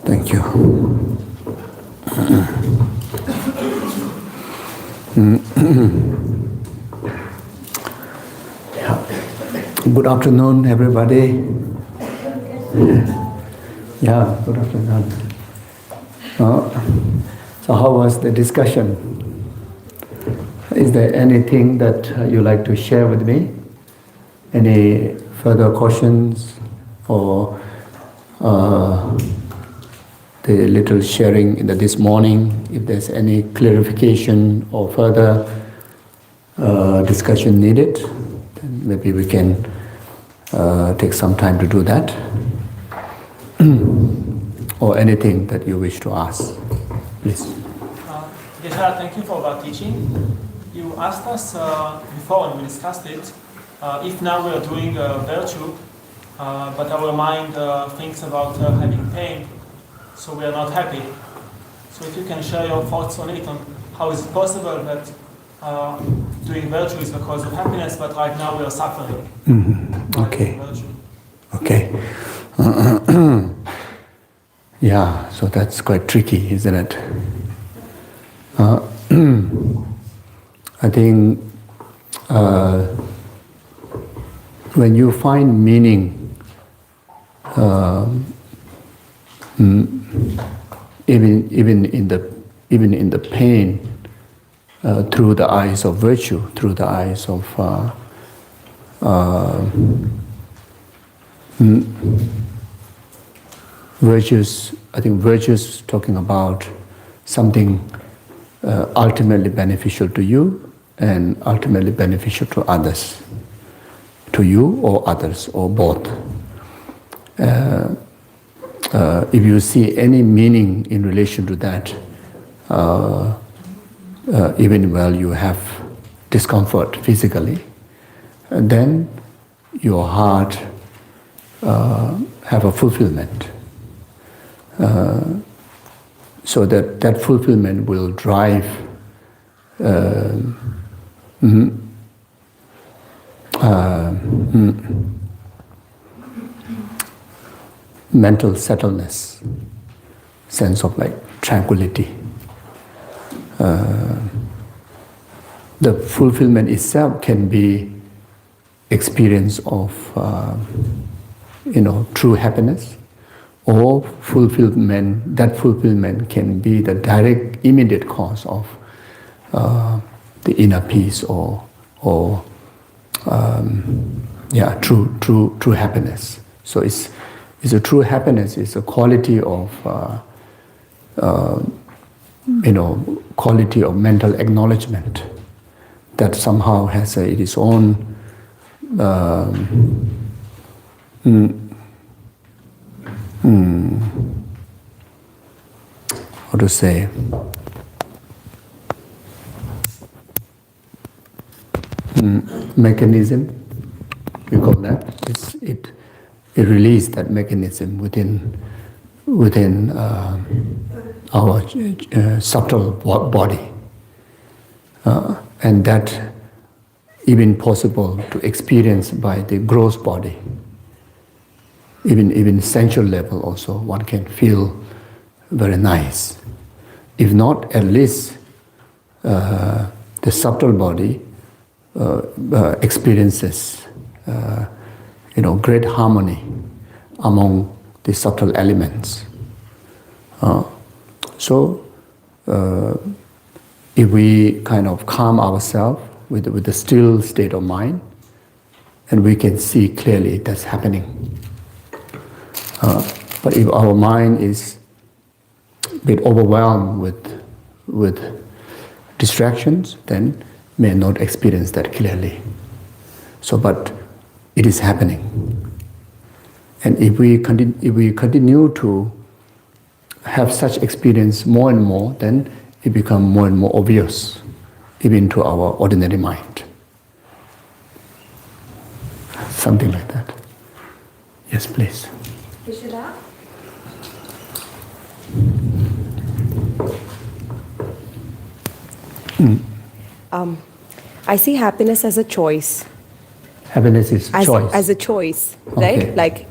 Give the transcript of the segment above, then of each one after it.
Thank you. Good afternoon, everybody. Yeah, good afternoon. So how was the discussion? Is there anything that you like to share with me? Any further questions or the little sharing this morning? If there's any clarification or further discussion needed, then maybe we can take some time to do that. Or anything that you wish to ask, please. Geshe, thank you for that teaching. You asked us before when we discussed it, if now we are doing a virtue, but our mind thinks about having pain, so we are not happy. So if you can share your thoughts on it, on how is it possible that doing virtue is the cause of happiness, but right now we are suffering. Mm-hmm. Okay. Okay. Yeah, so that's quite tricky, isn't it? I think when you find meaning, even in the pain, through the eyes of virtue, through the eyes of virtues. I think virtues talking about something ultimately beneficial to you and ultimately beneficial to others, to you or others or both. If you see any meaning in relation to that, even while you have discomfort physically, then your heart have a fulfillment. So that fulfillment will drive mental settledness, sense of like tranquility. The fulfillment itself can be experience of true happiness, or fulfillment. That fulfillment can be the direct, immediate cause of the inner peace or true happiness. So it's a true happiness. It's a quality of quality of mental acknowledgement that somehow has its own how to say, mechanism, we call that. It releases that mechanism within our subtle body, and that even possible to experience by the gross body. Even sensual level also, one can feel very nice. If not, at least the subtle body experiences, great harmony among the subtle elements. So, if we kind of calm ourselves with the still state of mind, and we can see clearly that's happening. But if our mind is a bit overwhelmed with distractions, then may not experience that clearly. So, but it is happening. And if we continue to have such experience more and more, then it becomes more and more obvious, even to our ordinary mind. Something like that. Yes, please. Vishada? I see happiness as a choice. Happiness is choice. As a choice, Okay. right?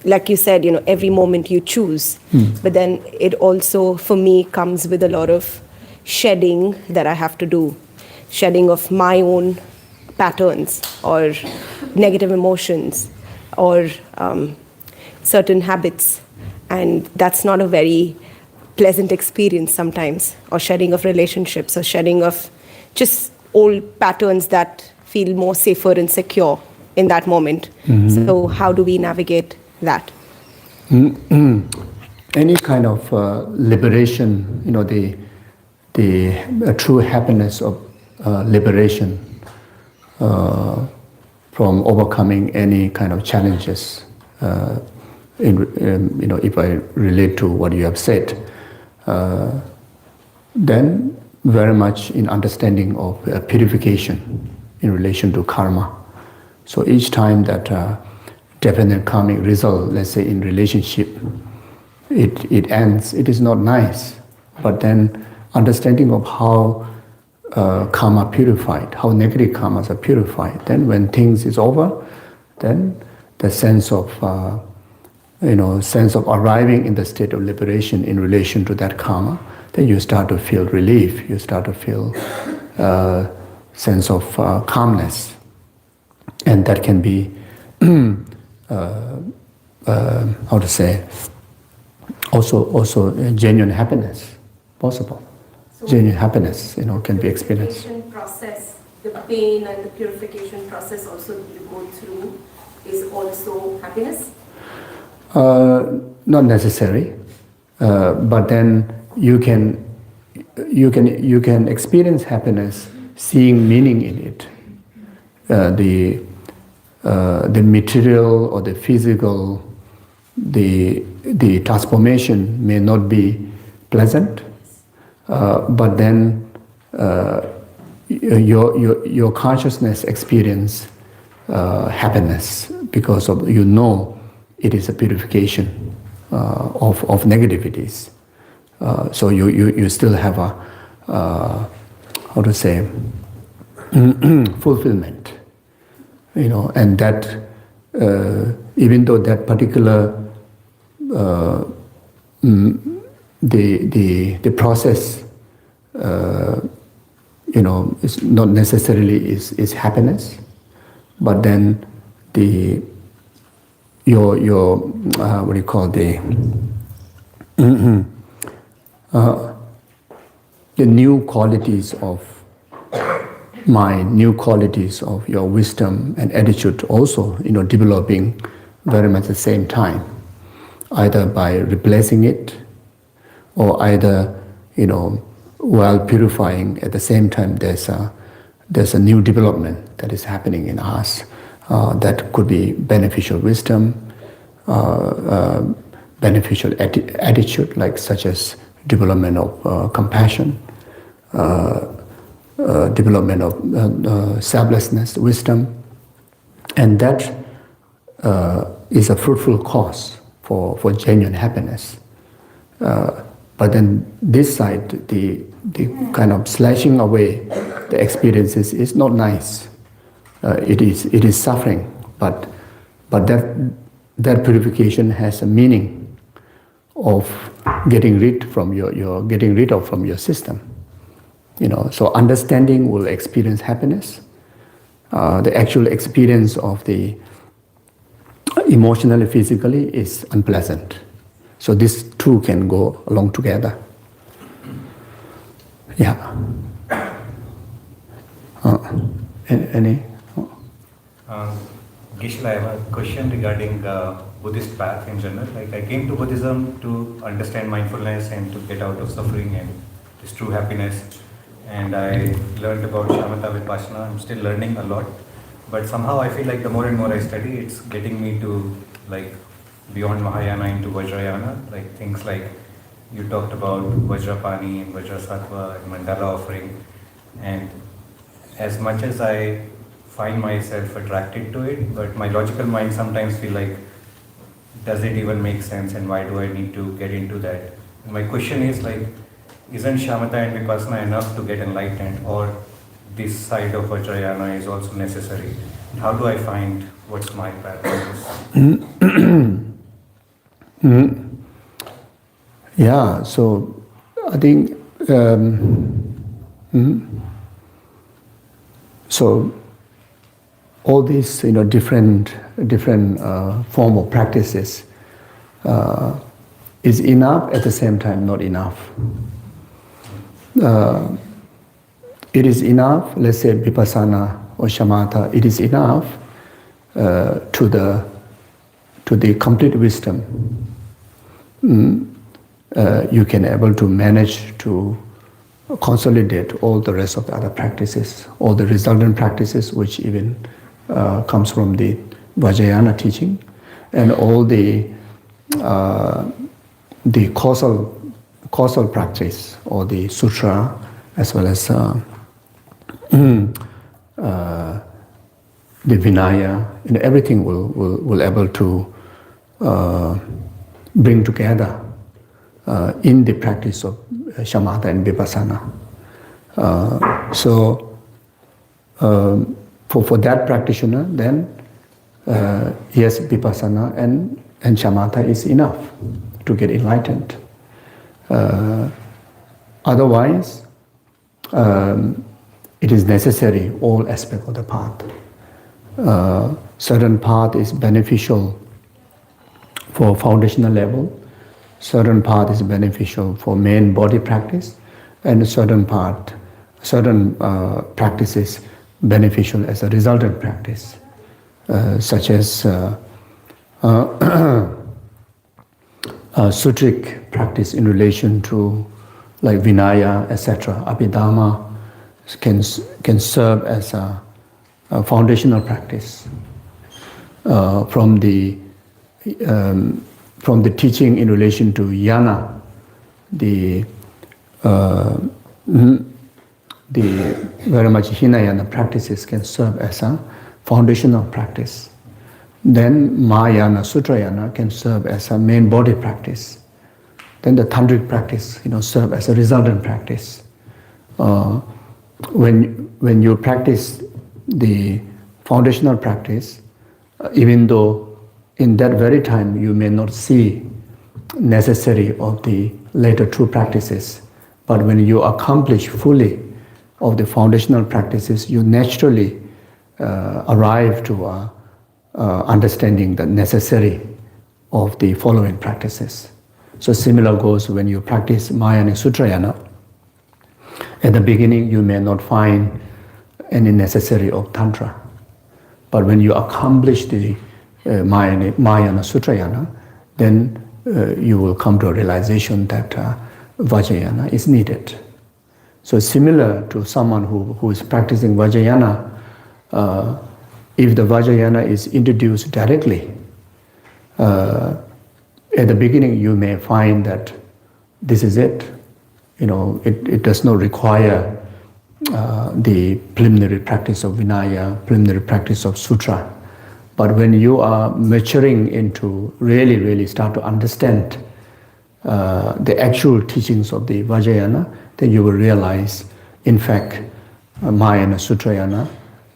Like you said, every moment you choose. But then it also, for me, comes with a lot of shedding that I have to do. Shedding of my own patterns or negative emotions or certain habits. And that's not a very pleasant experience sometimes. Or shedding of relationships or shedding of just old patterns that feel more safer and secure in that moment. So how do we navigate that? Any kind of liberation, the true happiness of liberation from overcoming any kind of challenges. If I relate to what you have said, then very much in understanding of purification in relation to karma. So each time that definite karmic result, let's say in relationship, it ends, it is not nice. But then understanding of how karma purified, how negative karmas are purified, then when things is over, then the sense of arriving in the state of liberation in relation to that karma, then you start to feel relief, you start to feel sense of calmness. And that can be, also genuine happiness possible. So genuine happiness, can be experienced. The purification process, the pain and the purification process also you go through is also happiness? Not necessary, but then you can experience happiness, seeing meaning in it. The material or the physical, the transformation may not be pleasant, but then your consciousness experience happiness because of it is a purification of negativities. So you still have a fulfillment, and that even though that particular the process is not necessarily is happiness, but then your what do you call the new qualities of mind, new qualities of your wisdom and attitude also, developing very much at the same time, either by replacing it or either, while purifying at the same time, there's a new development that is happening in us that could be beneficial wisdom, beneficial attitude, like such as development of compassion, development of selflessness, wisdom, and that is a fruitful cause for genuine happiness. But then this side, the kind of slashing away the experiences is not nice. It is suffering, but that purification has a meaning of getting rid from your system. So understanding will experience happiness. The actual experience of the emotionally, physically is unpleasant. So these two can go along together. Yeah. Any? Geshe, I have a question regarding Buddhist path in general. Like, I came to Buddhism to understand mindfulness and to get out of suffering and this true happiness. And I learned about shamatha vipassana. I'm still learning a lot, but somehow I feel like the more and more I study, it's getting me to like beyond Mahayana into Vajrayana. Like things like you talked about Vajrapani and Vajrasattva and Mandala offering. And as much as I find myself attracted to it, but my logical mind sometimes feel like, does it even make sense and why do I need to get into that? And my question is like, isn't shamatha and vipassana enough to get enlightened, or this side of Vajrayana is also necessary? How do I find what's my path? Yeah, so I think so all these different form of practices is enough, at the same time not enough. It is enough, let's say vipassana or shamatha, it is enough to the complete wisdom. You can able to manage to consolidate all the rest of the other practices, all the resultant practices which even comes from the Vajrayana teaching, and all the causal practice, or the sutra, as well as the Vinaya, everything will able to bring together in the practice of shamatha and vipassana. So for that practitioner, then yes, vipassana and shamatha is enough to get enlightened. Otherwise, it is necessary all aspects of the path. Certain path is beneficial for foundational level, certain path is beneficial for main body practice, and certain practices beneficial as a resultant practice, such as sutric practice in relation to like Vinaya, etc. Abhidhamma can serve as a foundational practice from the teaching in relation to yana, the very much Hinayana practices can serve as a foundational practice. Then Mahayana, Sutrayana can serve as a main body practice. Then the Tantric practice, serve as a resultant practice. When you practice the foundational practice, even though in that very time you may not see necessary of the later two practices, but when you accomplish fully of the foundational practices, you naturally arrive to understanding the necessary of the following practices. So similar goes when you practice Mahayana Sutrayana. At the beginning you may not find any necessary of Tantra, but when you accomplish the Mahayana Sutrayana, then you will come to a realization that Vajrayana is needed. So similar to someone who is practicing Vajrayana, if the Vajrayana is introduced directly, at the beginning you may find that this is it. It does not require the preliminary practice of Vinaya, preliminary practice of Sutra. But when you are maturing into really start to understand the actual teachings of the Vajrayana, then you will realize, in fact, Mahayana Sutrayana,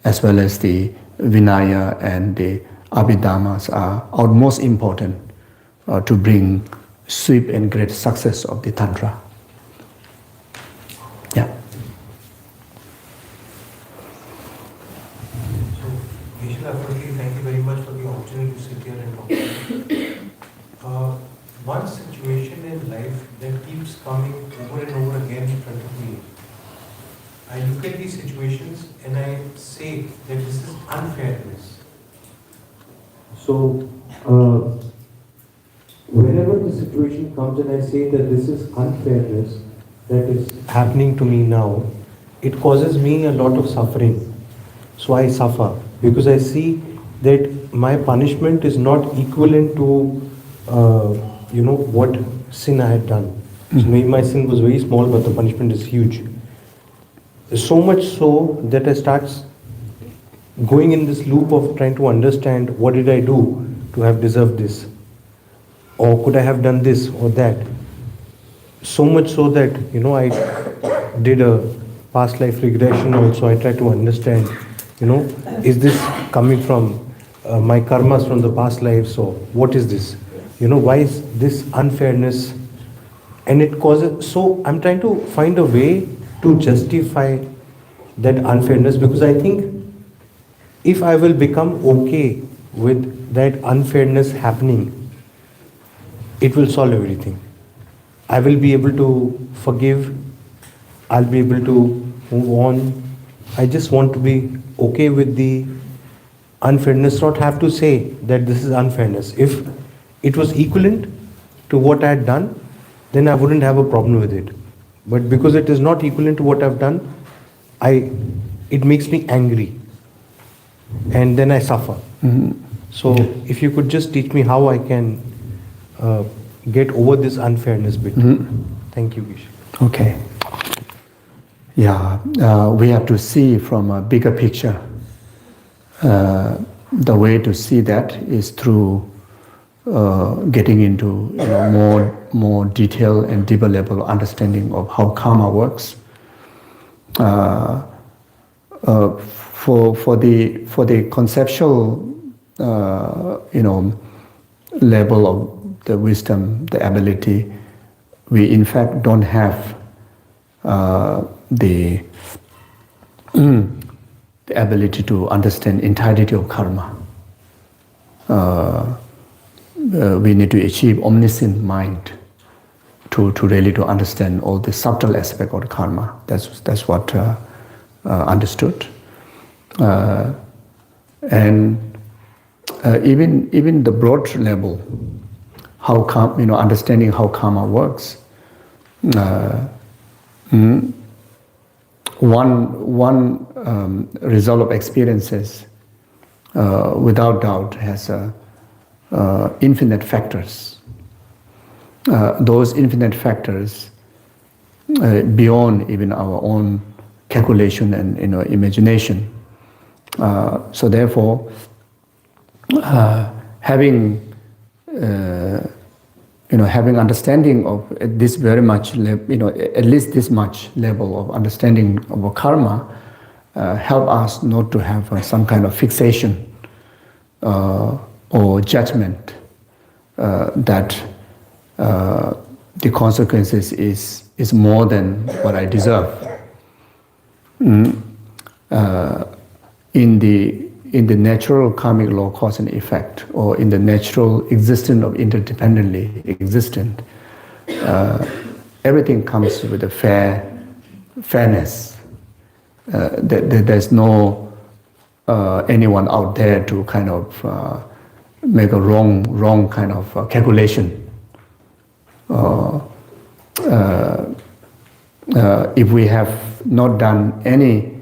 as well as the Vinaya and the Abhidhammas are most important to bring sweep and great success of the Tantra. Yeah. So, Geshe, firstly, thank you very much for the opportunity to sit here and talk to you. One situation in life that keeps coming over and over again in front of me. I look at these situations and I say that this is unfairness. So, whenever the situation comes and I say that this is unfairness that is happening to me now, it causes me a lot of suffering. So I suffer because I see that my punishment is not equivalent to what sin I had done. So maybe my sin was very small, but the punishment is huge. So much so that I start going in this loop of trying to understand what did I do to have deserved this, or could I have done this or that. So much so that I did a past life regression also. I tried to understand, is this coming from my karmas from the past lives, or what is this? Why is this unfairness? And it causes, so I'm trying to find a way to justify that unfairness, because I think if I will become okay with that unfairness happening, it will solve everything. I will be able to forgive, I'll be able to move on. I just want to be okay with the unfairness, not have to say that this is unfairness. If it was equivalent to what I had done, then I wouldn't have a problem with it. But because it is not equivalent to what I've done, it makes me angry. And then I suffer. Mm-hmm. So if you could just teach me how I can get over this unfairness bit. Mm-hmm. Thank you, Geshe. Okay. Yeah, we have to see from a bigger picture. The way to see that is through getting into more detailed and deeper level understanding of how karma works. For the conceptual level of the wisdom, the ability, we in fact don't have the ability to understand entirety of karma. We need to achieve omniscient mind to really to understand all the subtle aspect of karma. That's what understood. And even the broad level, how understanding how karma works. One result of experiences, without doubt, has infinite factors. Those infinite factors, beyond even our own calculation and imagination. So therefore, having understanding of this very much, at least this much level of understanding of a karma, help us not to have some kind of fixation or judgment that the consequences is more than what I deserve. In the natural karmic law, cause and effect, or in the natural existence of interdependently existent, everything comes with a fairness. There's no anyone out there to kind of make a wrong kind of calculation. If we have not done any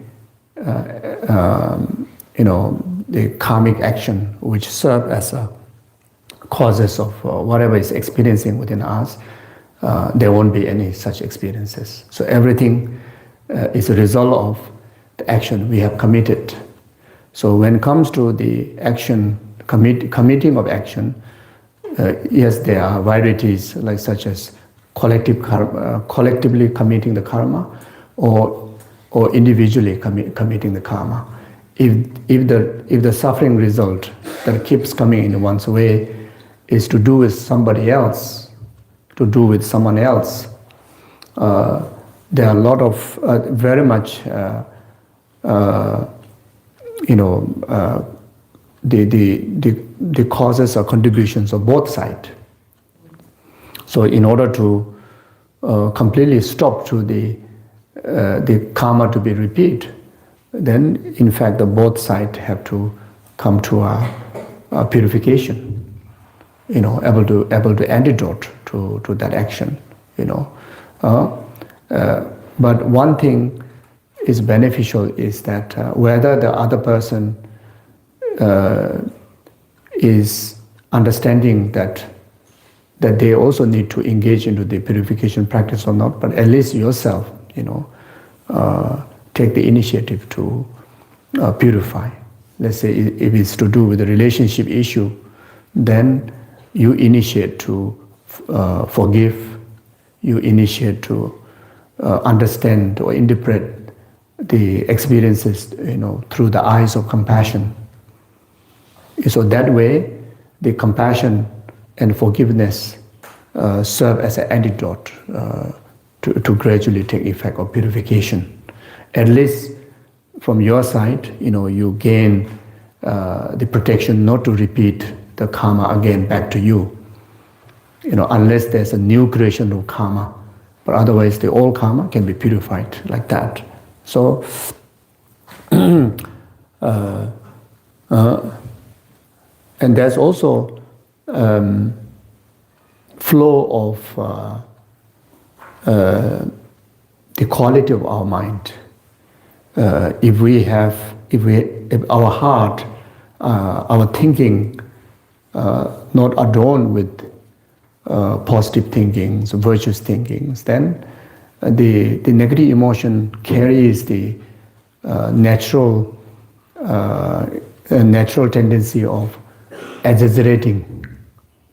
the karmic action which serve as a causes of whatever is experiencing within us, there won't be any such experiences. So everything is a result of the action we have committed. So when it comes to the action, committing of action, yes, there are varieties like such as collectively committing the karma, or individually committing the karma. If the suffering result that keeps coming in one's way is to do with somebody else, to do with someone else, there are a lot of very much the causes or contributions of both sides. So in order to completely stop to the karma to be repeat, then in fact the both sides have to come to a purification, able to antidote to that action, but one thing is beneficial is that whether the other person is understanding that they also need to engage into the purification practice or not, but at least yourself, take the initiative to purify. Let's say if it's to do with the relationship issue, then you initiate to forgive, you initiate to understand or interpret the experiences, through the eyes of compassion. So that way, the compassion and forgiveness serve as an antidote to gradually take effect of purification. At least from your side, you gain the protection not to repeat the karma again back to you. Unless there's a new creation of karma, but otherwise the old karma can be purified like that. So, and there's also flow of the quality of our mind. If our heart, our thinking, not adorned with positive thinkings, virtuous thinkings, then the negative emotion carries the natural tendency of exaggerating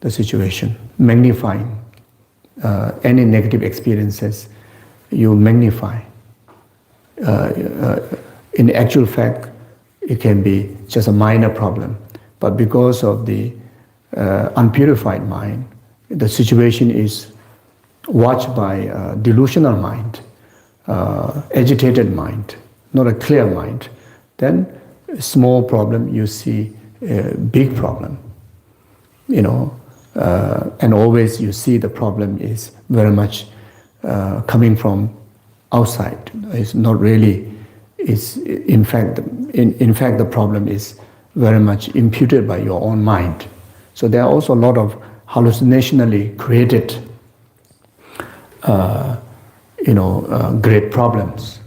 the situation, magnifying any negative experiences. You magnify. In actual fact, it can be just a minor problem, but because of the unpurified mind, the situation is watched by a delusional mind, agitated mind, not a clear mind. Then a small problem, you see a big problem, and always you see the problem is very much coming from outside. It's not really. It's in fact the problem is very much imputed by your own mind. So there are also a lot of hallucinationally created, great problems,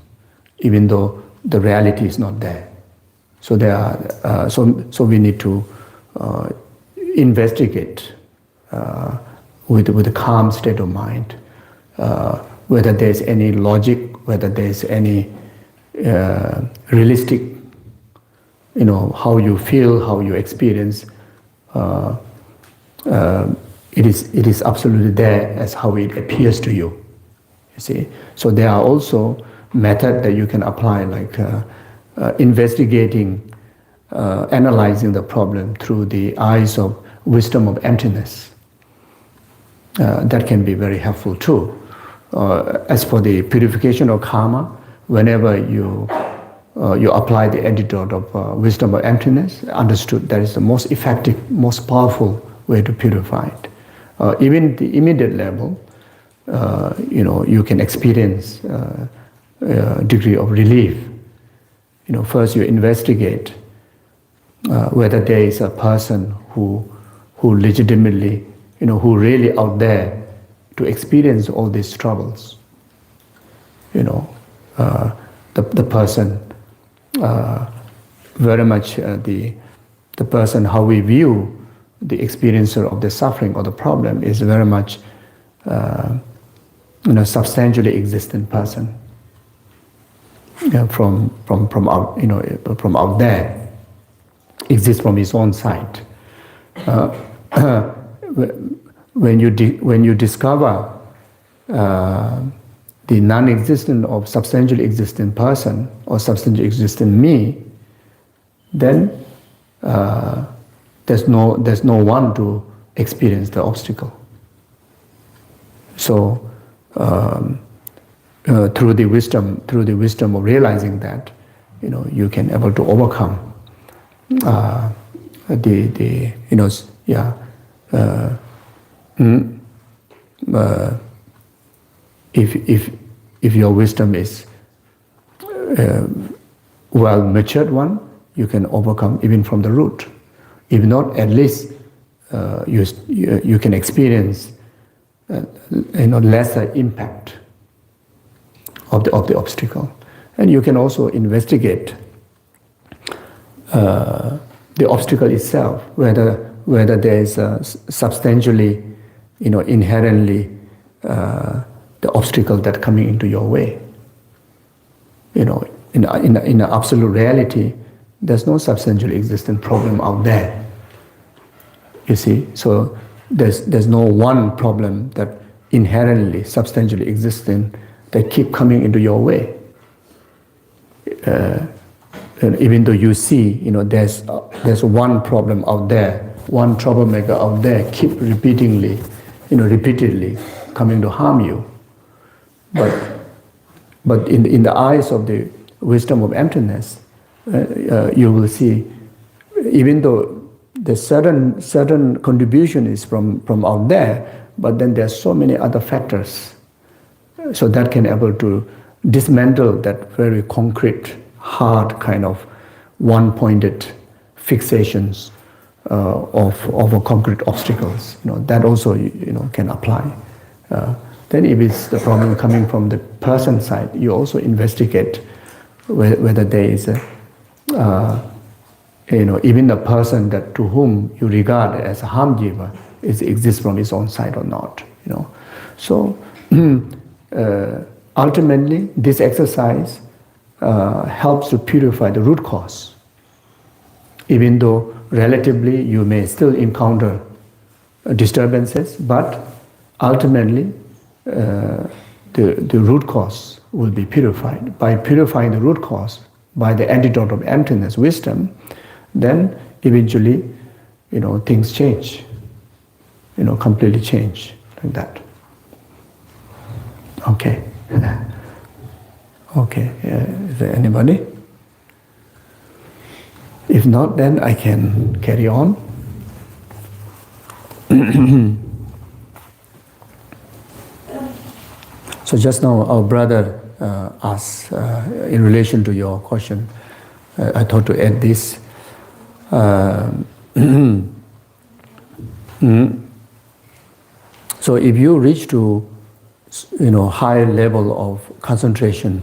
even though the reality is not there. So there are. So we need to investigate with a calm state of mind, whether there's any logic, whether there's any realistic, how you feel, how you experience. It is absolutely there as how it appears to you. You see, so there are also methods that you can apply, like investigating, analyzing the problem through the eyes of wisdom of emptiness. That can be very helpful too. As for the purification of karma, whenever you apply the antidote of wisdom of emptiness, understood that is the most effective, most powerful way to purify it. Even the immediate level, you can experience a degree of relief. First you investigate whether there is a person who legitimately, who really out there to experience all these troubles. The person, very much the person, how we view the experiencer of the suffering or the problem is very much, substantially existent person. from out, from out there, exists from its own side. When you discover the non-existent of substantially existent person or substantially existent me, then there's no one to experience the obstacle. So through the wisdom of realizing that, you can able to overcome if your wisdom is well matured one, you can overcome even from the root. If not, at least you can experience lesser impact of the obstacle, and you can also investigate the obstacle itself, whether there is substantially, inherently the obstacle that coming into your way. In absolute reality, there's no substantially existent problem out there. You see, so there's no one problem that inherently, substantially existent that keep coming into your way. And even though you see, there's one problem out there, one troublemaker out there, keep repeatedly coming to harm you. But in the eyes of the wisdom of emptiness, you will see, even though the certain contribution is from out there, but then there's so many other factors, so that can able to dismantle that very concrete, hard kind of one-pointed fixations of concrete obstacles. That also can apply. Then if it's the problem coming from the person side, you also investigate whether there is even the person that to whom you regard as a harm giver exists from his own side or not. So ultimately, this exercise helps to purify the root cause. Even though relatively you may still encounter disturbances, but ultimately the root cause will be purified. By purifying the root cause, by the antidote of emptiness, wisdom, then eventually, things change, completely change like that. Okay. Okay, is there anybody? If not, then I can carry on. So just now our brother asked, in relation to your question, I thought to add this. So if you reach to high level of concentration,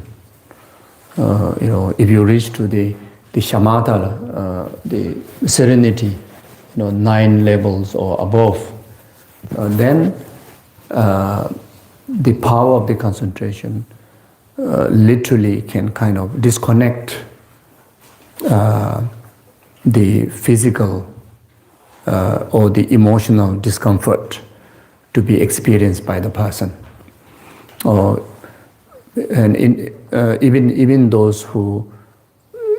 if you reach to the shamatha, the serenity, 9 levels or above, then the power of the concentration literally can kind of disconnect the physical or the emotional discomfort to be experienced by the person. And even those who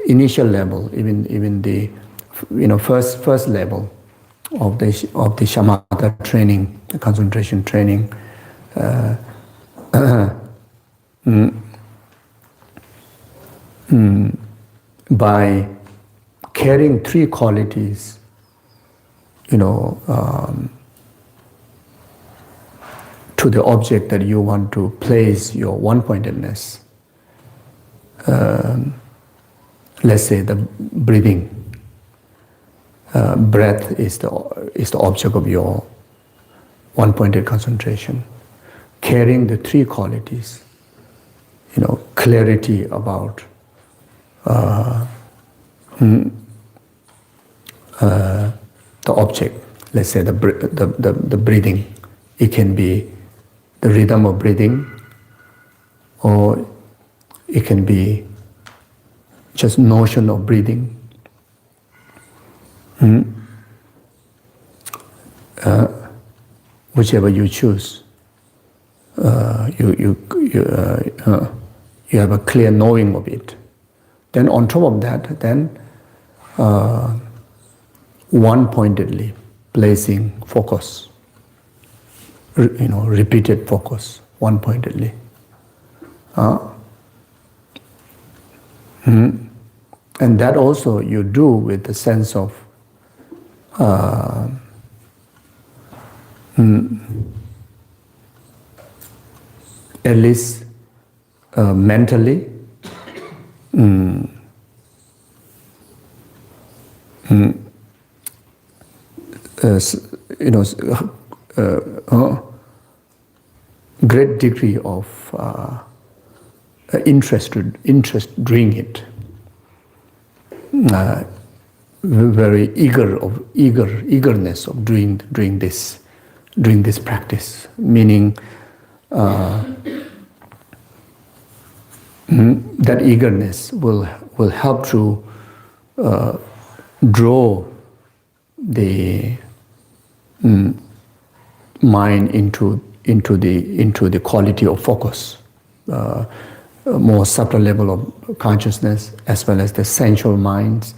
initial level, even the first level of the shamatha training, the concentration training, by carrying 3 qualities, to the object that you want to place your one-pointedness. Let's say the breathing. Breath is the object of your one-pointed concentration. Carrying the 3 qualities, clarity about the object. Let's say the breathing. It can be the rhythm of breathing, or it can be just notion of breathing. Whichever you choose, you have a clear knowing of it. Then on top of that, then one-pointedly placing focus, repeated focus, one-pointedly. And that also you do with the sense of at least mentally great degree of interest doing it, very eagerness of doing this practice, meaning that eagerness will help to draw the mind into the quality of focus, more subtle level of consciousness, as well as the sensual minds,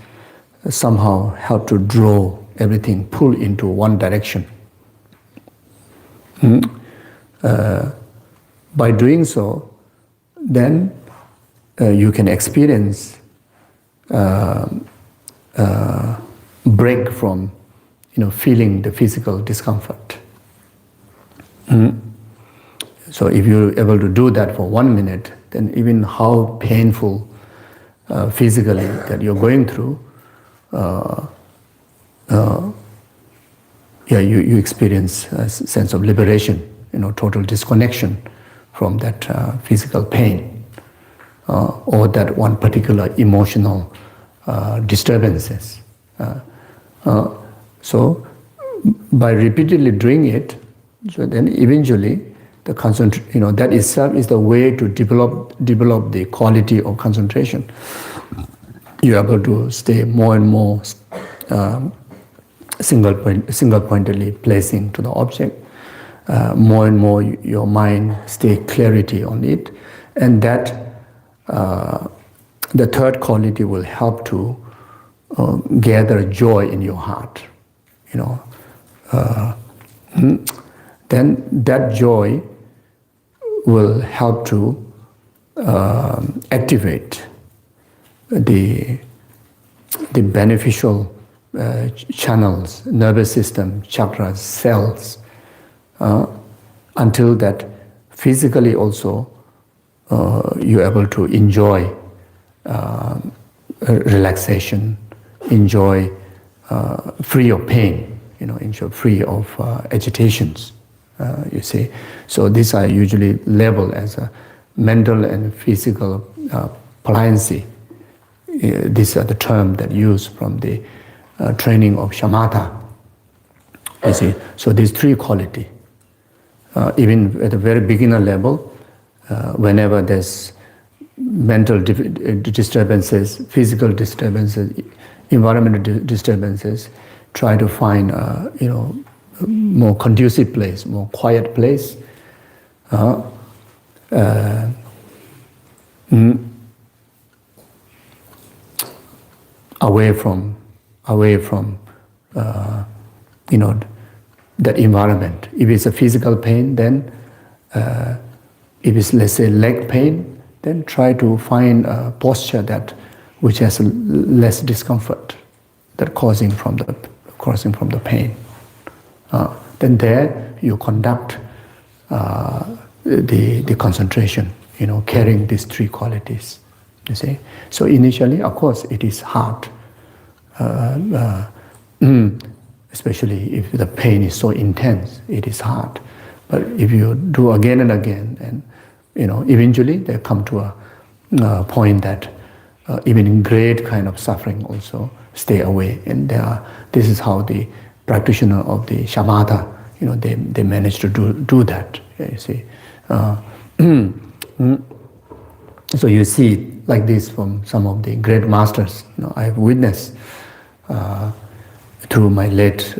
somehow help to draw everything, pull into one direction. By doing so, then you can experience break from feeling the physical discomfort. So if you're able to do that for 1 minute, then even how painful physically that you're going through, you experience a sense of liberation, total disconnection from that physical pain or that one particular emotional disturbances. So by repeatedly doing it, so then eventually the that itself is the way to develop the quality of concentration. You're able to stay more and more single-pointedly placing to the object. More and more your mind stay clarity on it, and that the third quality will help to gather joy in your heart. Then that joy will help to activate the beneficial channels, nervous system, chakras, cells, until that physically also you're able to enjoy relaxation, enjoy free of pain, enjoy free of agitations, you see. So these are usually labeled as a mental and physical pliancy. These are the terms that used from the training of shamatha, you see. So these three qualities, even at the very beginner level, whenever there's mental disturbances, physical disturbances, environmental disturbances, try to find more conducive place, more quiet place, away from that environment. If it's a physical pain, then if it's, let's say, leg pain, then try to find a posture which has less discomfort that causing from the pain. Then there you conduct the concentration, carrying these three qualities. You see. So initially, of course, it is hard, especially if the pain is so intense. It is hard. But if you do again and again, and eventually they come to a point that even in great kind of suffering also stay away. And this is how the practitioner of the shamatha, they manage to do that. You see. So you see like this from some of the great masters. I have witnessed through my late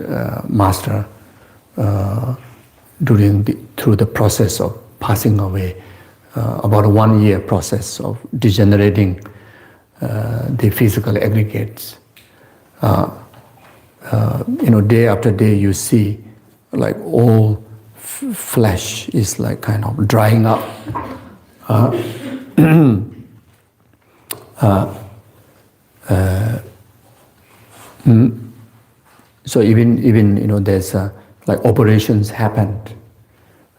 master through the process of passing away, about a 1 year process of degenerating the physical aggregates. Day after day you see like all flesh is like kind of drying up. So even there's like operations happened,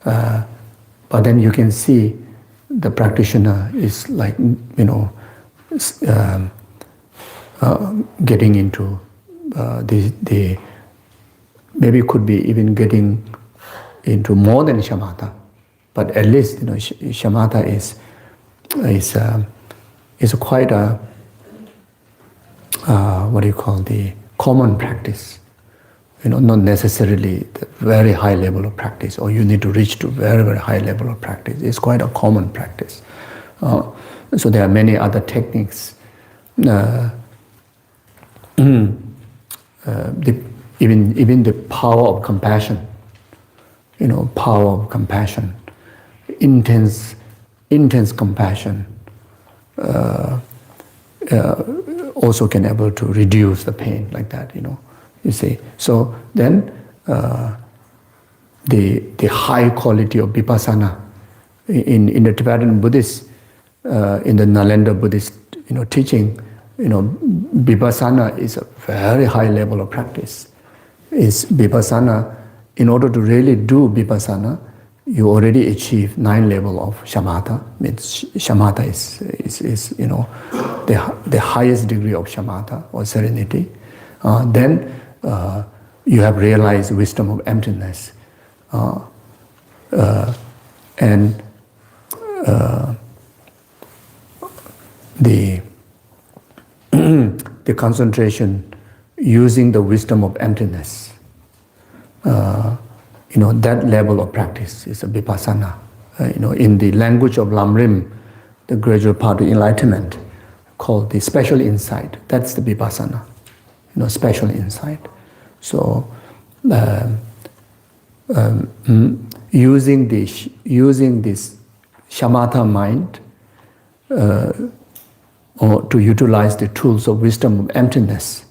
but then you can see the practitioner is like getting into the maybe could be even getting into more than shamatha, but at least shamatha is quite a what do you call the common practice, not necessarily the very high level of practice, or you need to reach to very, very high level of practice. It's quite a common practice. So there are many other techniques. Even the power of compassion, intense compassion, also can able to reduce the pain like that, you see. So then the high quality of vipassana in the Tibetan Buddhist, in the Nalanda Buddhist teaching, vipassana is a very high level of practice. Is vipassana, in order to really do vipassana, you already achieve 9 level of shamatha. Means shamatha is the highest degree of shamatha or serenity. Then you have realized wisdom of emptiness, and the concentration using the wisdom of emptiness. That level of practice is a vipassana. In the language of Lamrim, the gradual path to enlightenment, called the special insight. That's the vipassana. Special insight. So using this shamatha mind, or to utilize the tools of wisdom of emptiness,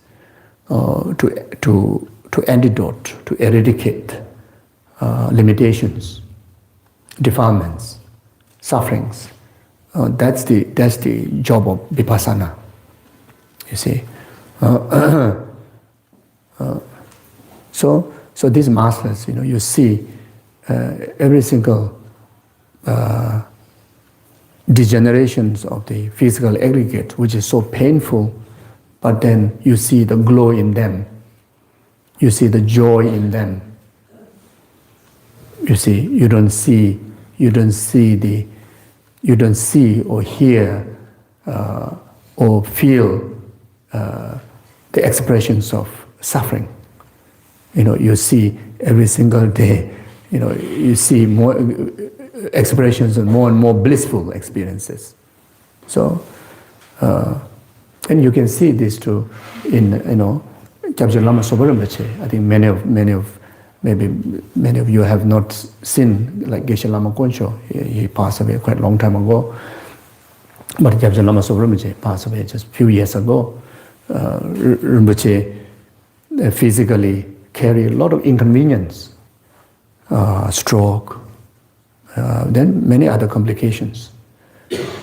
to antidote, to eradicate limitations, defilements, sufferings. That's the job of vipassana. You see. So these masters, you see every single degenerations of the physical aggregate, which is so painful, but then you see the glow in them. You see the joy in them. You see, you don't see or hear or feel the expressions of suffering. You see every single day, you see more expressions and more blissful experiences. So, and you can see this too in Gyabje Lama Sopa Rinpoche. I think many of you have not seen like Geshe Lama Konsho. He passed away quite a long time ago. But Gyabje Lama Sopa Rinpoche passed away just a few years ago. Rinpoche physically carried a lot of inconvenience, stroke, then many other complications.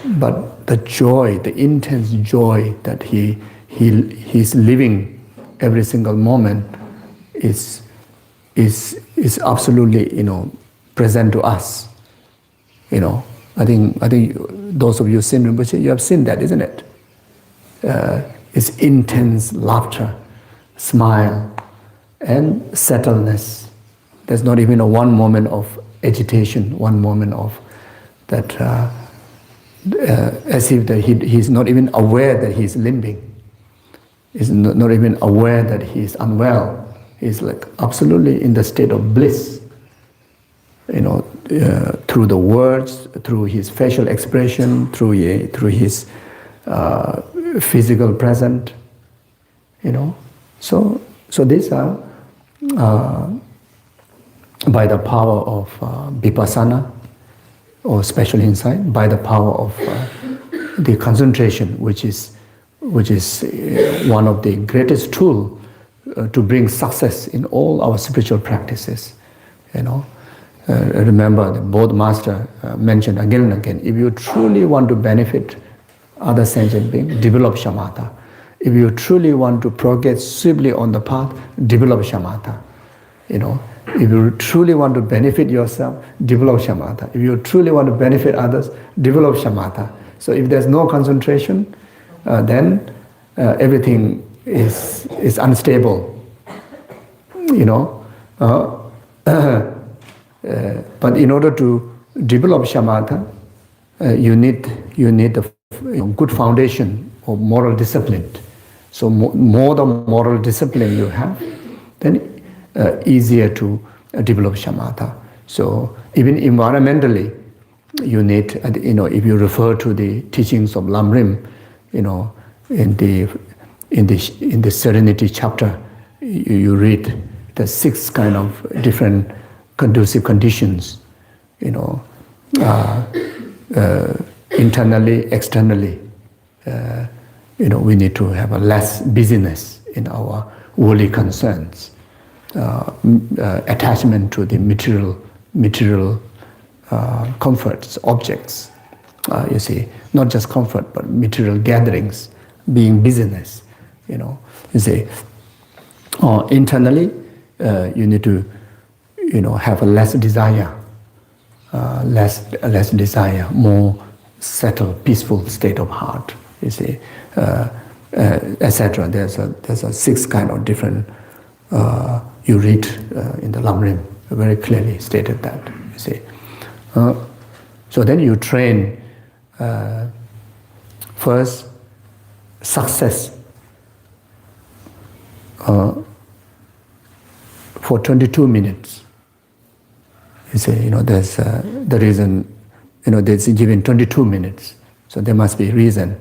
But the joy, the intense joy that he's living every single moment is absolutely present to us. I think those of you who've seen Rinpoche, you have seen that, isn't it? It's intense laughter, smile, and settledness. There's not even one moment of agitation, one moment of that, as if that he's not even aware that he's limping. He's not even aware that he's unwell. He's like absolutely in the state of bliss. through the words, through his facial expression, through his physical presence, So these are by the power of vipassana or special insight, by the power of the concentration, which is one of the greatest tools to bring success in all our spiritual practices. Remember, the both master mentioned again and again, if you truly want to benefit other sentient beings, develop shamatha. If you truly want to progress swiftly on the path, develop shamatha. If you truly want to benefit yourself, develop shamatha. If you truly want to benefit others, develop shamatha. So if there's no concentration, then everything is unstable. But in order to develop shamatha, you need a good foundation of moral discipline. So more the moral discipline you have, then easier to develop shamatha. So even environmentally, you need, if you refer to the teachings of Lamrim, in the Serenity chapter, you read the 6 kind of different conducive conditions, internally, externally. We need to have a less busyness in our worldly concerns, attachment to the material comforts, objects. Not just comfort, but material gatherings, being busyness. Internally, you need to, have a less desire, less desire, more settled, peaceful state of heart. Etc. There's a 6 kind of different. You read in the Lamrim very clearly stated that. So then you train first success for 22 minutes. There's the reason. There's given 22 minutes. So there must be reason.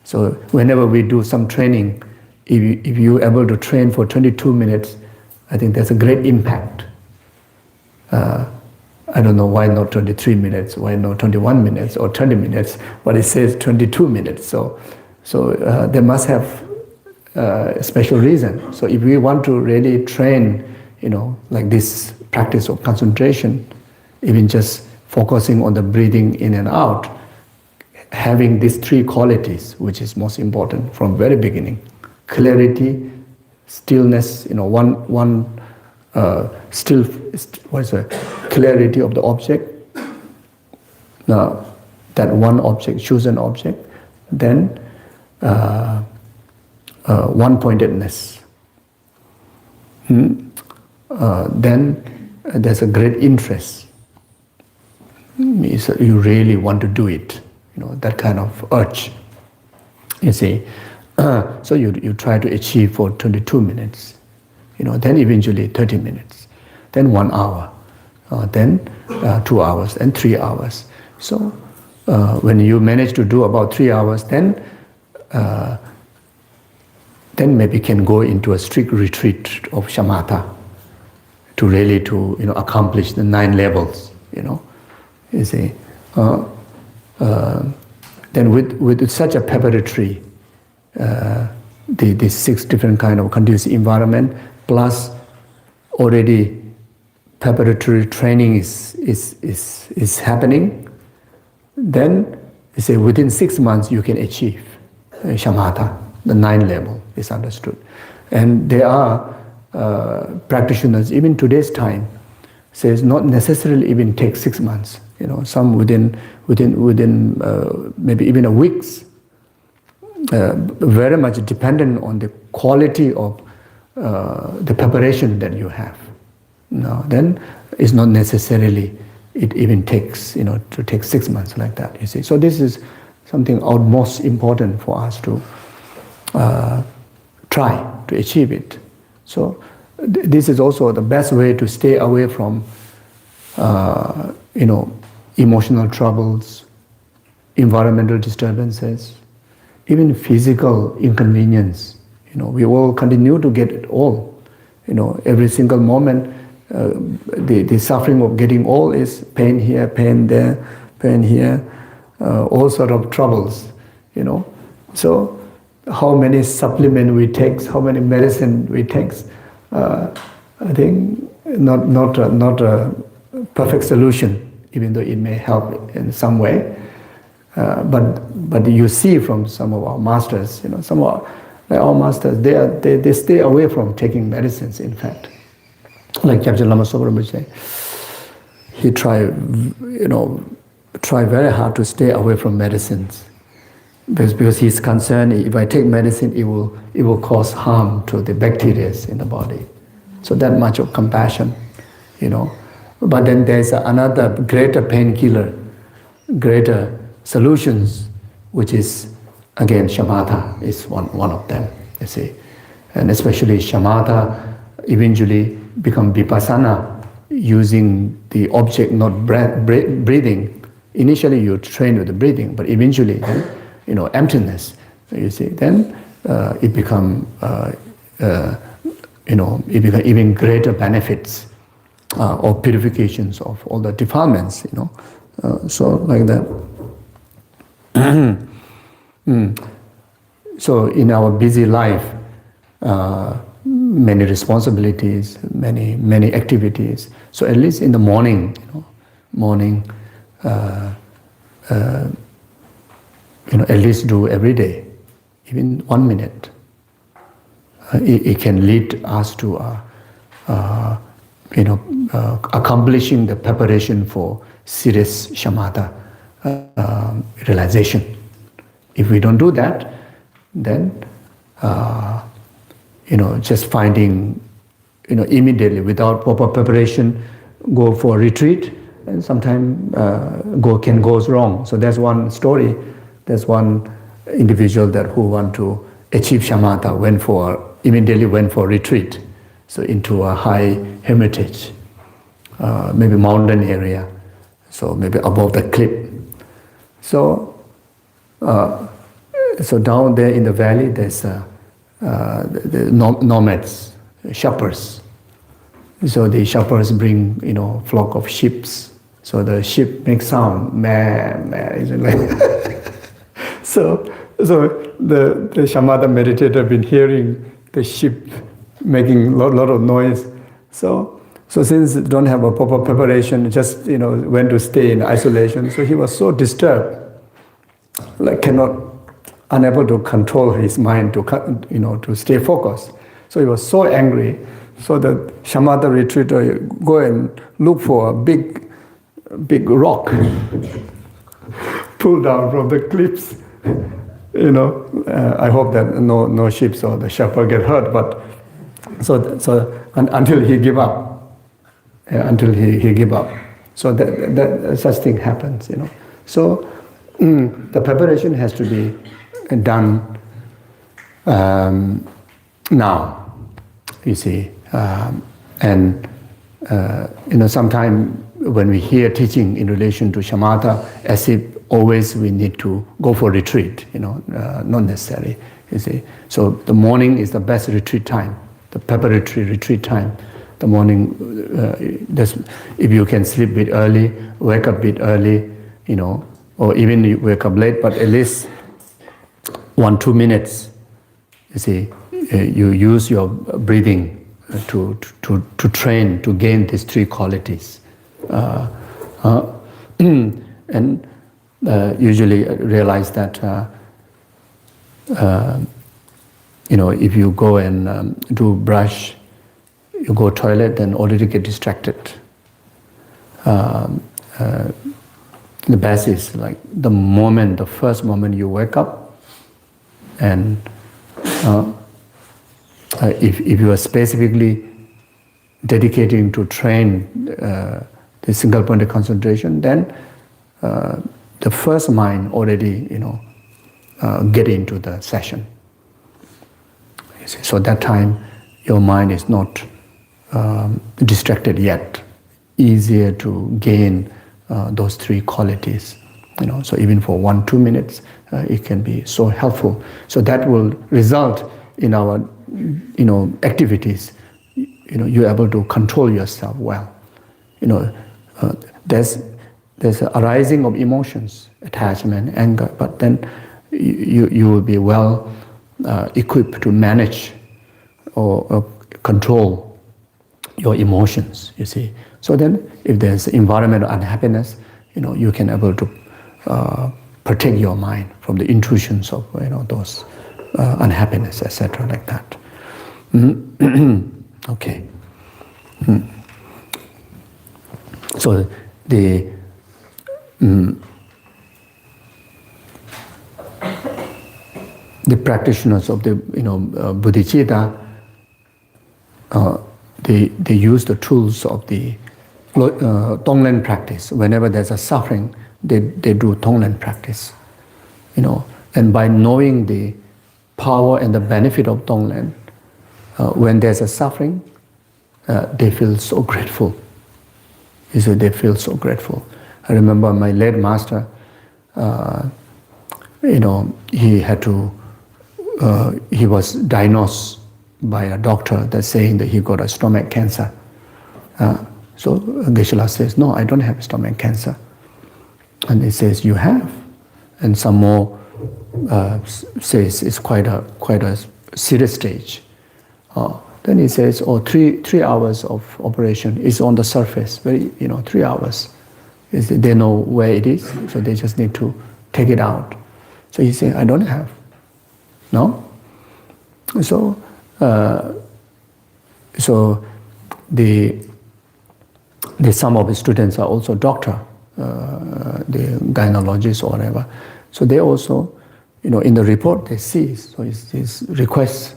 So whenever we do some training, if you're able to train for 22 minutes, I think there's a great impact. I don't know why not 23 minutes, why not 21 minutes or 20 minutes, but it says 22 minutes. So they must have a special reason. So if we want to really train, like this practice of concentration, even just focusing on the breathing in and out, having these 3 qualities, which is most important from very beginning: clarity, stillness. Clarity of the object. Now, that one object, chosen object, then one-pointedness. Then there's a great interest. You really want to do it. That kind of urge. So you try to achieve for 22 minutes. Then eventually 30 minutes. Then 1 hour. Then 2 hours and 3 hours. So when you manage to do about 3 hours, then maybe can go into a strict retreat of shamatha to really accomplish the 9 levels. Then with such a preparatory, the 6 different kind of conducive environment, plus already preparatory training is happening, then within 6 months you can achieve shamatha, the 9 level is understood. And there are practitioners, even today's time, says not necessarily even take 6 months. Some within maybe even a weeks. Very much dependent on the quality of the preparation that you have. Then it's not necessarily it even takes to take 6 months like that. So this is something utmost important for us to try to achieve it. So this is also the best way to stay away from emotional troubles, environmental disturbances, even physical inconvenience. We will continue to get it all. Every single moment, the suffering of getting old is pain here, pain there, pain here, all sort of troubles. So how many supplement we take, how many medicine we take, I think not a perfect solution, even though it may help in some way. But you see from some of our masters, some of our masters, they stay away from taking medicines. In fact, like Kyabchen Lama Sopa Rinpoche, he tried very hard to stay away from medicines, because he's concerned if I take medicine, it will cause harm to the bacteria in the body. So that much of compassion, But then there's another greater painkiller, greater solutions, which is again shamatha is one of them. You see, and especially shamatha eventually become vipassana, using the object, not breathing. Initially you train with the breathing, but eventually, emptiness. You see, then it become even greater benefits or purifications of all the defilements. So like that. So in our busy life, many responsibilities, many activities. So at least in the morning, at least do every day, even 1 minute. It can lead us to accomplishing the preparation for serious shamatha realization. If we don't do that, then just finding immediately without proper preparation, go for a retreat, and sometimes can goes wrong. So there's one story. There's one individual who want to achieve shamatha immediately went for a retreat, so into a high hermitage, maybe mountain area, so maybe above the cliff. So down there in the valley, there's the nomads, shepherds. So the shepherds bring flock of sheep. So the sheep make sound, meh, isn't it? So the shamatha meditator been hearing the sheep making a lot of noise. So since don't have a proper preparation, just went to stay in isolation. So he was so disturbed, unable to control his mind to stay focused. So he was so angry. So the shamatha retreater go and look for a big rock, pull down from the cliffs. I hope that no sheep or the shepherd get hurt, but until he give up, until he give up. So that such thing happens, So the preparation has to be done now, you see, and sometimes when we hear teaching in relation to shamatha, as if always we need to go for retreat, not necessary, you see. So the morning is the best retreat time, the preparatory retreat time. The morning, if you can sleep a bit early, wake up a bit early, or even you wake up late, but at least 1-2 minutes, you see, you use your breathing to train, to gain these 3 qualities. And usually realize that if you go and do brush, you go toilet, then already get distracted. The best is like the first moment you wake up, and if you are specifically dedicating to train the single pointed concentration, then the first mind already get into the session. So that time your mind is not distracted yet. easier to gain those three qualities. So even for 1-2 minutes, it can be so helpful. So that will result in our, activities. You're able to control yourself well. There's a arising of emotions, attachment, anger, but then you will be well equipped to manage or control your emotions, you see. So then if there's environmental unhappiness, you can able to protect your mind from the intrusions of those unhappiness, etc., like that. Okay. So the practitioners of the bodhicitta, they use the tools of the Tonglen practice. Whenever there's a suffering, they do Tonglen practice. And by knowing the power and the benefit of Tonglen, when there's a suffering, they feel so grateful. They feel so grateful. I remember my late master, he had to, he was diagnosed by a doctor that's saying that he got a stomach cancer. So Geshe says, no, I don't have stomach cancer. And he says, you have. And some more says it's quite a serious stage. Then he says, 3 hours of operation is on the surface, 3 hours. They know where it is, so they just need to take it out. So he said, I don't have. No? So some of the students are also doctor, the gynecologist or whatever. So they also, in the report they see, so his requests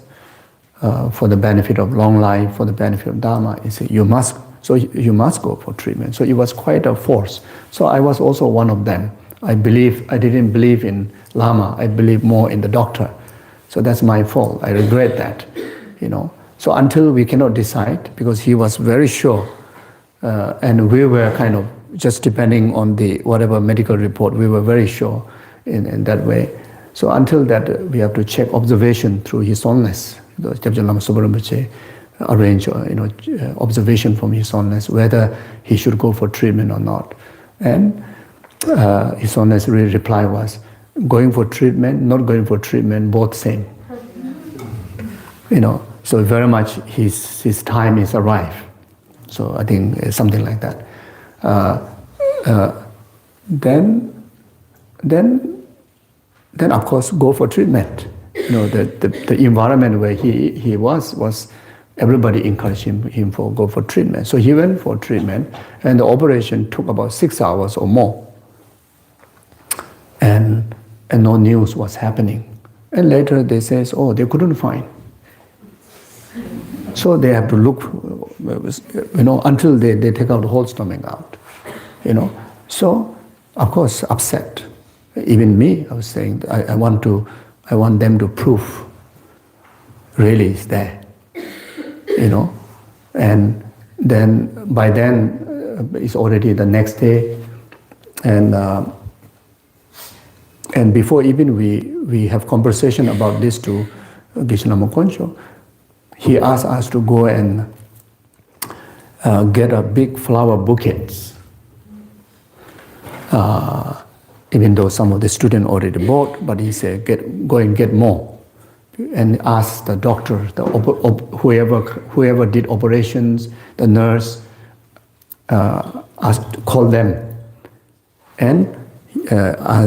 for the benefit of long life, for the benefit of Dharma, he said, you must go for treatment. So it was quite a force. So I was also one of them. I didn't believe in Lama, I believe more in the doctor. So that's my fault, I regret that, So until we cannot decide, because he was very sure, and we were kind of just depending on the whatever medical report, we were very sure in that way. So until that, we have to check observation through his illness. Arrange observation from his illness, whether he should go for treatment or not. And his illness reply was, going for treatment, not going for treatment, both same. So very much his time is arrived. So I think it's something like that. Then of course go for treatment. The environment where he was everybody encouraged him for go for treatment. So he went for treatment, and the operation took about 6 hours or more. And no news was happening. And later they says, they couldn't find. So they have to look, until they take out the whole stomach out. So of course upset. Even me, I was saying, I want them to prove really it's there. And then by then it's already the next day, and before even we have conversation about this to Geshe Lama Koncho, he asked us to go and get a big flower bouquets. Even though some of the students already bought, but he said, go and get more. And ask the doctor, whoever did operations, the nurse, call them. And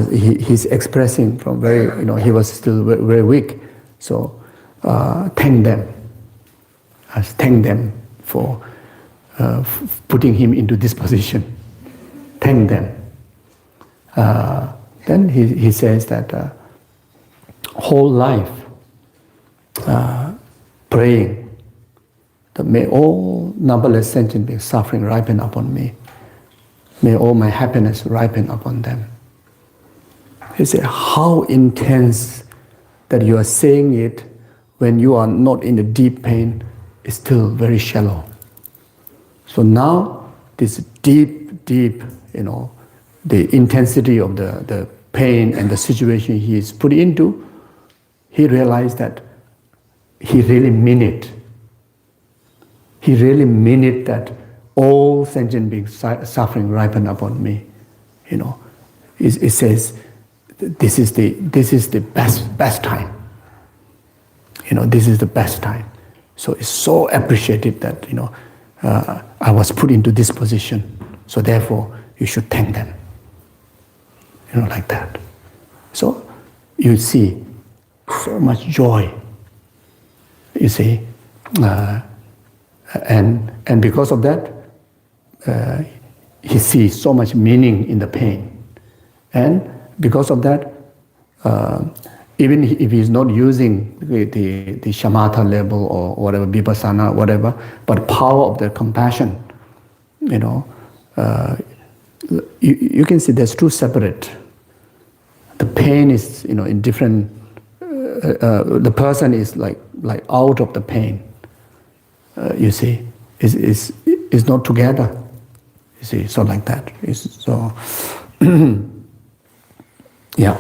he's expressing from very, he was still very weak. So thank them. Thank them for putting him into this position. Thank them. Then he says that whole life praying that may all numberless sentient beings suffering ripen upon me. May all my happiness ripen upon them. He said, how intense that you are saying it when you are not in the deep pain is still very shallow. So now this deep, the intensity of the pain and the situation he is put into, he realized that he really mean it. He really mean it that all sentient beings suffering ripen upon me. It says this is the best time. This is the best time. So it's so appreciated that I was put into this position. So therefore you should thank them. Like that. So you see so much joy. You see, and because of that, he sees so much meaning in the pain, and because of that, even if he's not using the shamatha level or whatever, vipassana, whatever, but power of the compassion, you can see there's two separate. The pain is, in different. The person is like out of the pain. You see, is not together. You see, so like that. So, yeah.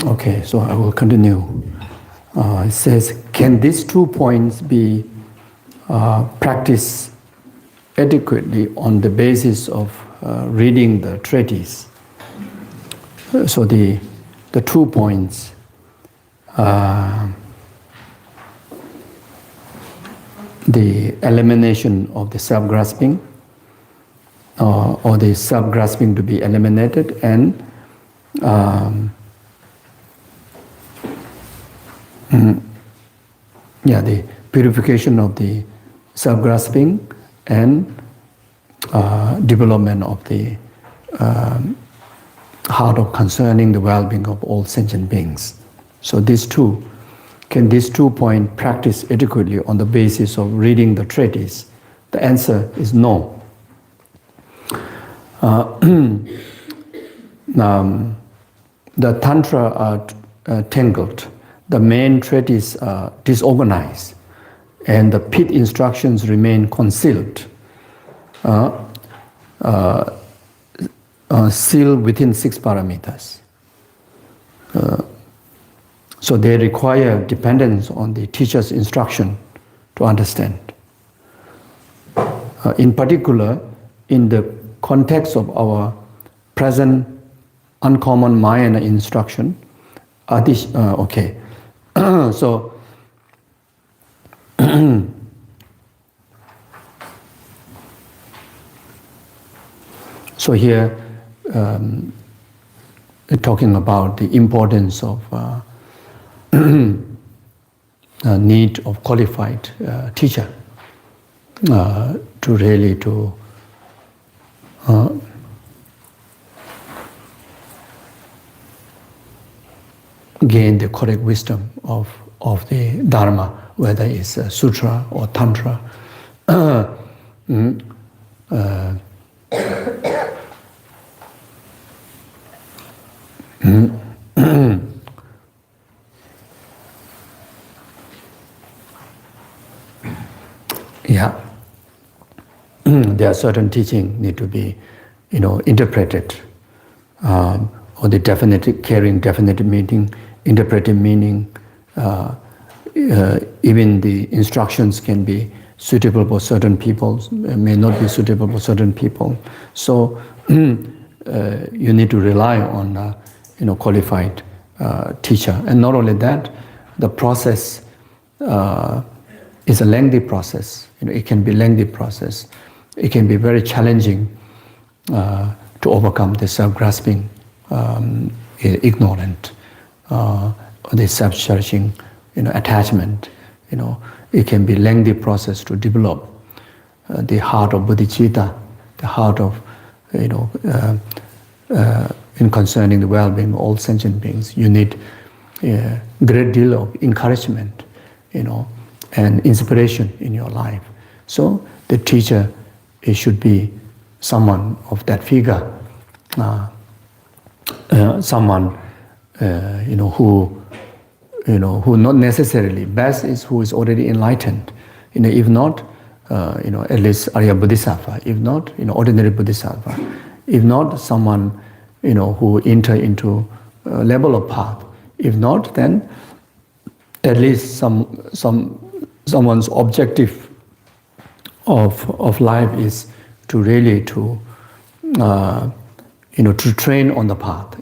Okay, so I will continue. It says, can these 2 points be practiced adequately on the basis of reading the treatise? So the 2 points, the elimination of the self-grasping, or the self-grasping to be eliminated, and the purification of the self-grasping and development of the heart of concerning the well-being of all sentient beings. So these two, can these 2 points practice adequately on the basis of reading the treatise? The answer is no. The Tantra are tangled. The main treatise are disorganized, and the pit instructions remain concealed, sealed within 6 parameters. So they require dependence on the teacher's instruction to understand. In particular, in the context of our present uncommon Mahayana instruction, okay. So so here talking about the importance of need of qualified teacher to really gain the correct wisdom of the Dharma, whether it's Sutra or Tantra. Yeah, there are certain teachings need to be, interpreted, or the definite carrying definite meaning, interpretive meaning. Even the instructions can be suitable for certain people, may not be suitable for certain people. So you need to rely on qualified teacher. And not only that, the process is a lengthy process. It can be lengthy process. It can be very challenging to overcome the self-grasping, ignorant, the self-cherishing, attachment. It can be lengthy process to develop the heart of bodhicitta, the heart of, in concerning the well-being of all sentient beings. You need great deal of encouragement, and inspiration in your life. So the teacher, it should be someone of that figure, someone who not necessarily best is who is already enlightened. If not, at least Arya Bodhisattva. If not, ordinary Bodhisattva. If not, someone who enter into a level of path. If not, then at least someone's objective of life is to really to train on the path.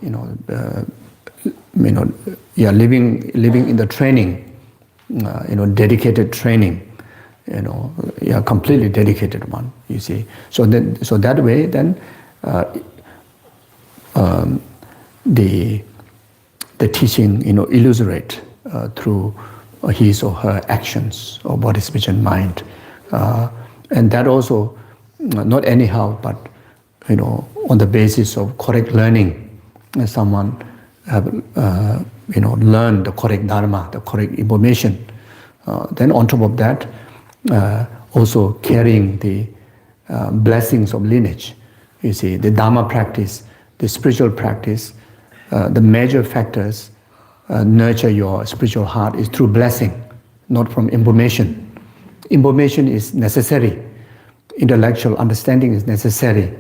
Living in the training. Dedicated training. Completely dedicated one. You see. So that way, then the teaching, illustrate through his or her actions or body, speech, and mind, and that also not anyhow, but on the basis of correct learning. Someone have learned the correct dharma, the correct information. Then on top of that, also carrying the blessings of lineage. You see, the dharma practice, the spiritual practice, the major factors nurture your spiritual heart is through blessing, not from information. Information is necessary. Intellectual understanding is necessary.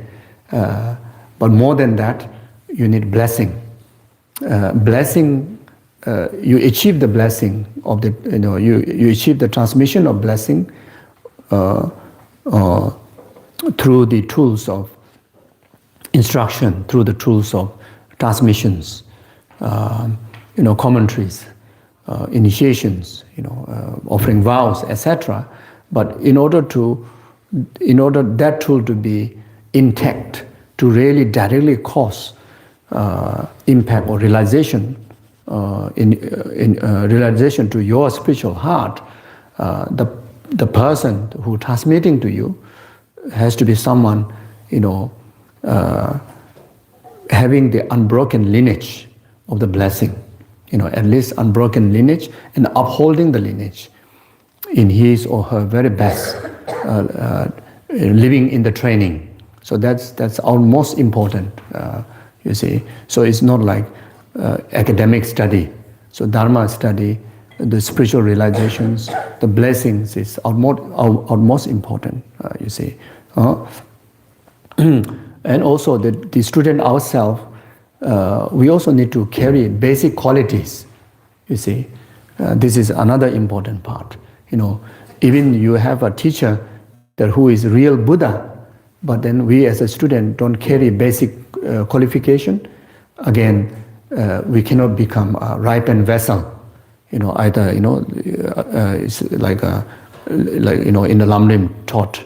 But more than that, you need blessing. Blessing, you achieve the blessing of the, you achieve the transmission of blessing through the tools of instruction, through the tools of transmissions, commentaries, initiations, offering vows, etc. But in order that tool to be intact, to really directly cause impact or realization in realization to your spiritual heart, the person who transmitting to you has to be someone having the unbroken lineage of the blessing, at least unbroken lineage, and upholding the lineage in his or her very best, living in the training. So that's our most important, you see. So it's not like academic study. So Dharma study, the spiritual realizations, the blessings is our most important, you see. And also the student ourselves, we also need to carry basic qualities, you see. This is another important part. Even you have a teacher who is real Buddha, but then we as a student don't carry basic qualification, again, we cannot become a ripened vessel. Either, it's like in the Lamrim taught,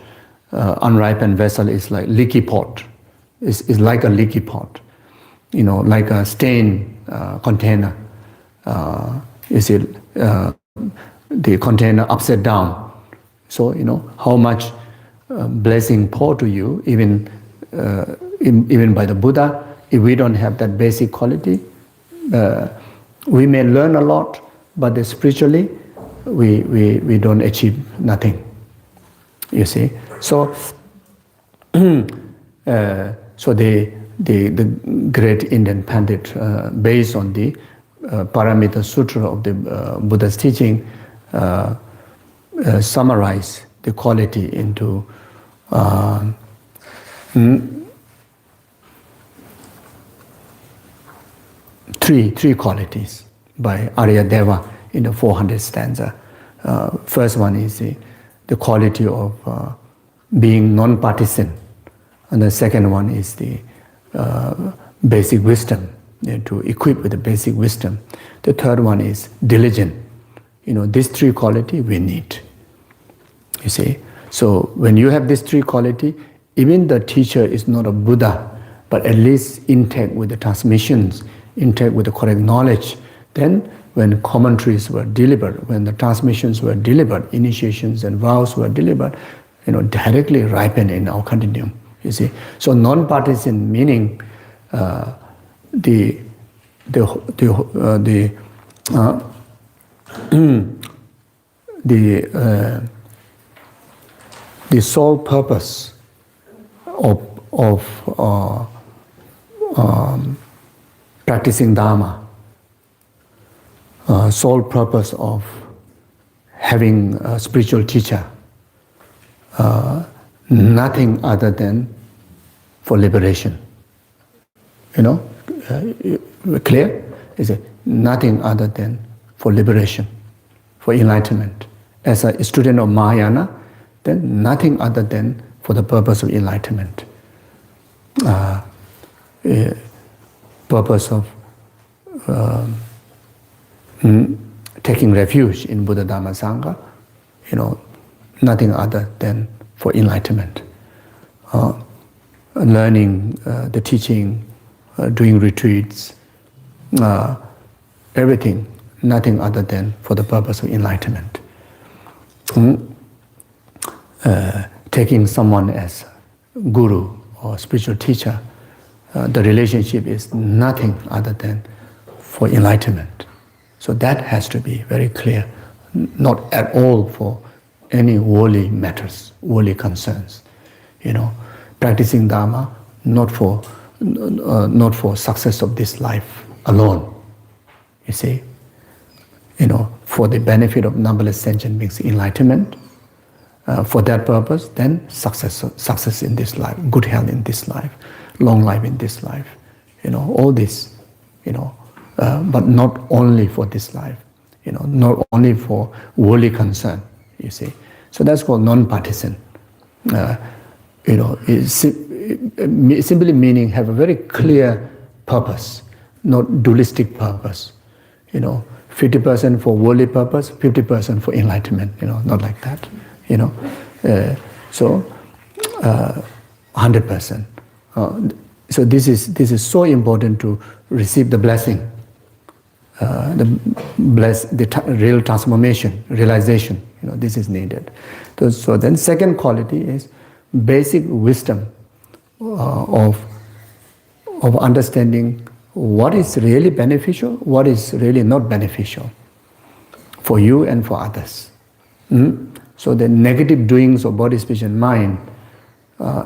unripened vessel is like leaky pot. It's like a leaky pot, like a stain container. You see, the container upside down. So, how much blessing pour to you, even by the Buddha, if we don't have that basic quality, we may learn a lot, but spiritually, we don't achieve nothing. You see, so so the great Indian Pandit, based on the Paramita Sutra of the Buddha's teaching, summarize the quality into three qualities by Aryadeva in the 400th stanza. First one is the quality of being non-partisan, and the second one is the basic wisdom, to equip with the basic wisdom. The third one is diligent. These three qualities we need. You see, so when you have these three qualities, even the teacher is not a Buddha, but at least intact with the transmissions, intact with the correct knowledge. Then when commentaries were delivered, when the transmissions were delivered, initiations and vows were delivered, directly ripen in our continuum. You see, so non-partisan meaning the uh, the sole purpose of practicing Dharma, sole purpose of having a spiritual teacher, nothing other than for liberation. You know, clear? Is it nothing other than for liberation, for enlightenment? As a student of Mahayana, then nothing other than for the purpose of enlightenment. Purpose of taking refuge in Buddha Dhamma Sangha, you know, nothing other than for enlightenment. Learning the teaching, doing retreats, everything, nothing other than for the purpose of enlightenment. Taking someone as guru or spiritual teacher, the relationship is nothing other than for enlightenment. So that has to be very clear, not at all for any worldly matters, worldly concerns. You know, practicing Dharma not for success of this life alone. You see, you know, for the benefit of numberless sentient beings, enlightenment. For that purpose, then success in this life, good health in this life, long life in this life. You know, all this. You know, but not only for this life. You know, not only for worldly concern. You see, so that's called non-partisan. You know, simply meaning have a very clear purpose, not dualistic purpose. You know, 50% for worldly purpose, 50% for enlightenment. You know, not like that. You know, so 100%. So this is so important to receive the blessing, the real transformation, realization. You know, this is needed. So then, second quality is basic wisdom of understanding what is really beneficial, what is really not beneficial for you and for others. So the negative doings of body, speech, and mind,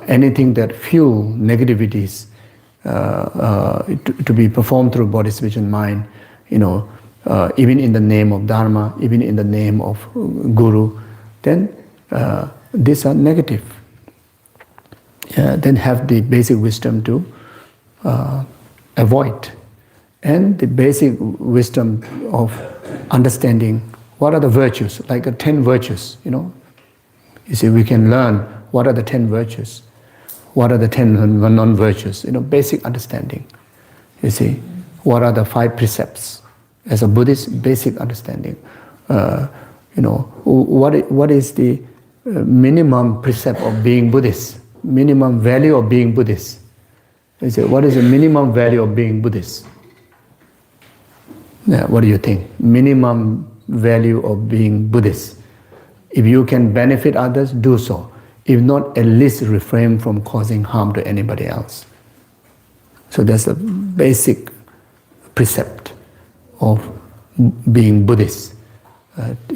anything that fuel negativities to be performed through body, speech, and mind, you know, even in the name of Dharma, even in the name of Guru, then these are negative. Then have the basic wisdom to avoid, and the basic wisdom of understanding what are the virtues, like the 10 virtues, you know. You see, we can learn what are the 10 virtues, what are the 10 non-virtues, you know, basic understanding. You see, what are the 5 precepts? As a Buddhist, basic understanding. You know, what is the minimum precept of being Buddhist? Minimum value of being Buddhist? You see, what is the minimum value of being Buddhist? Yeah, what do you think? Minimum value of being Buddhist. If you can benefit others, do so. If not, at least refrain from causing harm to anybody else. So that's a basic precept of being Buddhist.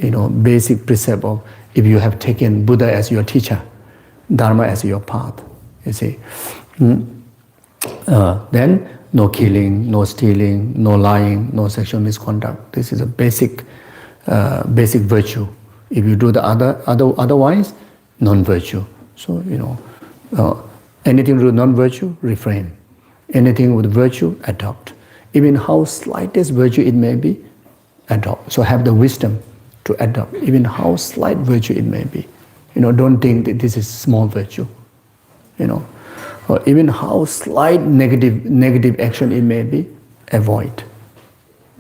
You know, basic precept of if you have taken Buddha as your teacher, Dharma as your path. You see. Then no killing, no stealing, no lying, no sexual misconduct. This is a basic virtue. If you do the otherwise, non-virtue. So, you know, anything with non-virtue, refrain. Anything with virtue, adopt. Even how slightest virtue it may be, adopt. So have the wisdom to adopt, even how slight virtue it may be. You know, don't think that this is small virtue. You know, or even how slight negative action it may be, avoid.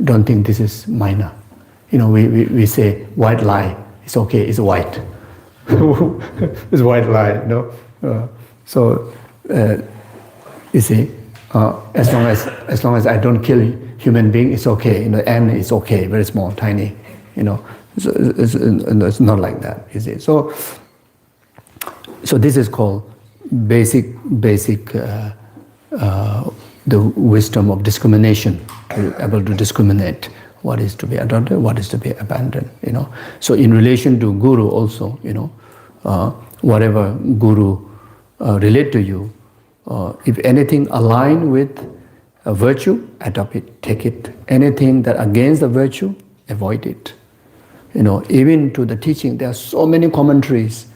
Don't think this is minor. You know, we say white lie. It's okay. It's white. It's white lie. You know. So you see, as long as I don't kill human being, it's okay. You know, and it's okay. Very small, tiny. You know, so it's not like that. You see. So this is called basic the wisdom of discrimination, to be able to discriminate what is to be adopted, what is to be abandoned. So in relation to guru also, whatever guru relate to you, if anything align with a virtue, adopt it, take it. Anything that against the virtue, avoid it. Even to the teaching, there are so many commentaries,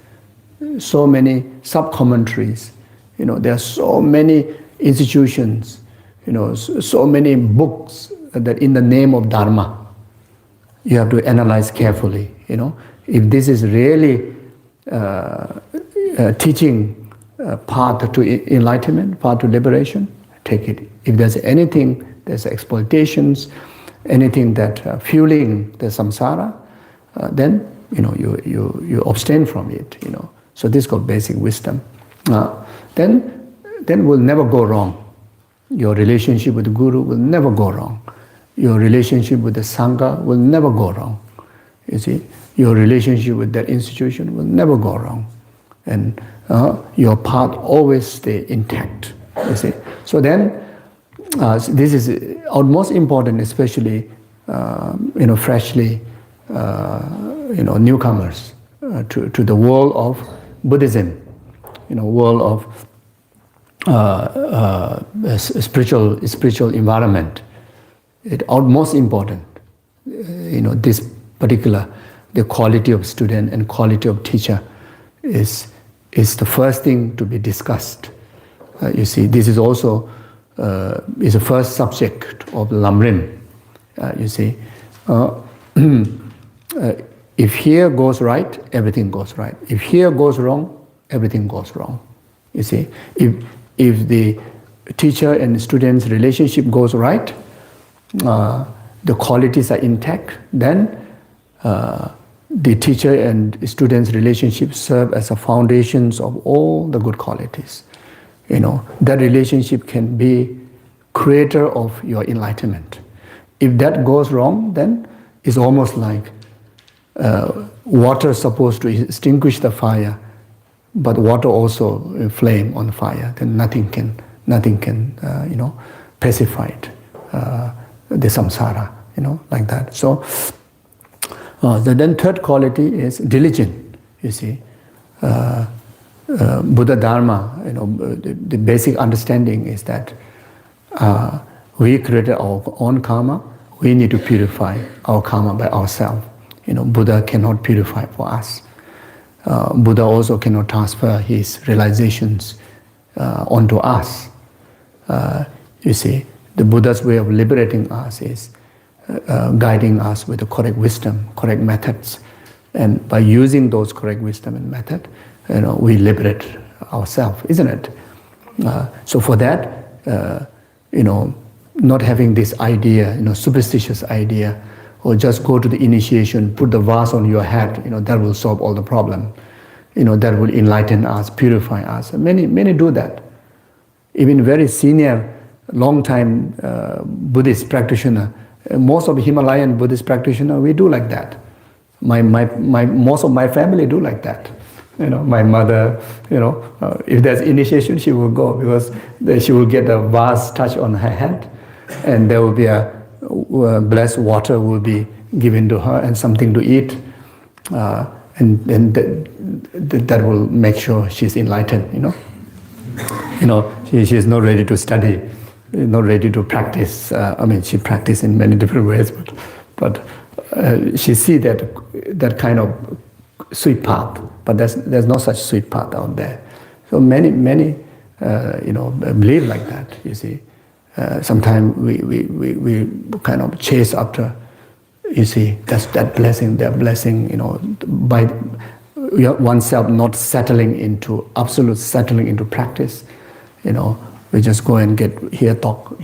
so many sub-commentaries. There are so many institutions, so many books that in the name of Dharma, you have to analyze carefully. If this is really teaching path to enlightenment, path to liberation, take it. If there's anything, there's exploitations, anything that fueling the samsara, then you abstain from it. So this is called basic wisdom. Then will never go wrong. Your relationship with the guru will never go wrong. Your relationship with the sangha will never go wrong. You see, your relationship with that institution will never go wrong, and your path always stay intact. You see, so then this is most important, especially freshly newcomers to the world of Buddhism, world of spiritual environment. It most important, this particular, the quality of student and quality of teacher is the first thing to be discussed. You see, this is also is the first subject of Lamrim. You see, if here goes right, everything goes right. If here goes wrong, everything goes wrong. You see, if the teacher and student's relationship goes right, the qualities are intact, then the teacher and student's relationship serve as a foundations of all the good qualities. That relationship can be creator of your enlightenment. If that goes wrong, then it's almost like water supposed to extinguish the fire, but water also flame on fire. Then nothing can pacify it. The samsara, like that. So then third quality is diligent. You see, Buddha Dharma. The basic understanding is that we created our own karma. We need to purify our karma by ourselves. Buddha cannot purify for us. Buddha also cannot transfer his realizations onto us. You see, the Buddha's way of liberating us is guiding us with the correct wisdom, correct methods, and by using those correct wisdom and method, we liberate ourselves, isn't it? So for that, not having this idea, superstitious idea, or just go to the initiation, put the vase on your head, that will solve all the problem. That will enlighten us, purify us. Many do that. Even very senior, long-time Buddhist practitioner, most of Himalayan Buddhist practitioner, we do like that. Most of my family do like that. My mother, if there's initiation, she will go because she will get a vase touch on her head, and there will be a blessed water will be given to her and something to eat, and that will make sure she's enlightened. She is not ready to study, not ready to practice. She practices in many different ways, but she see that kind of sweet path. But there's no such sweet path out there. So many believe like that. You see, sometimes we kind of chase after. You see, that blessing, by oneself not settling into practice. We just go and get here talk.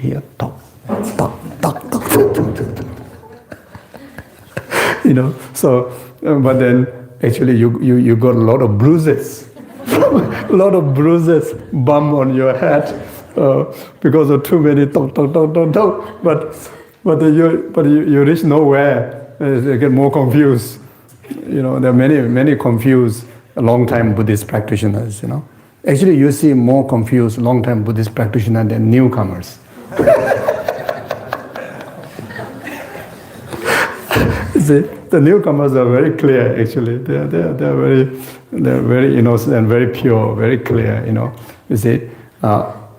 So, but then actually you got a lot of bruises, bump on your head because of too many talk. But you reach nowhere. You get more confused. There are many confused long-time Buddhist practitioners. Actually, you see more confused long-time Buddhist practitioners than newcomers. See, the newcomers are very clear. Actually, they're very innocent and very pure, very clear. You see.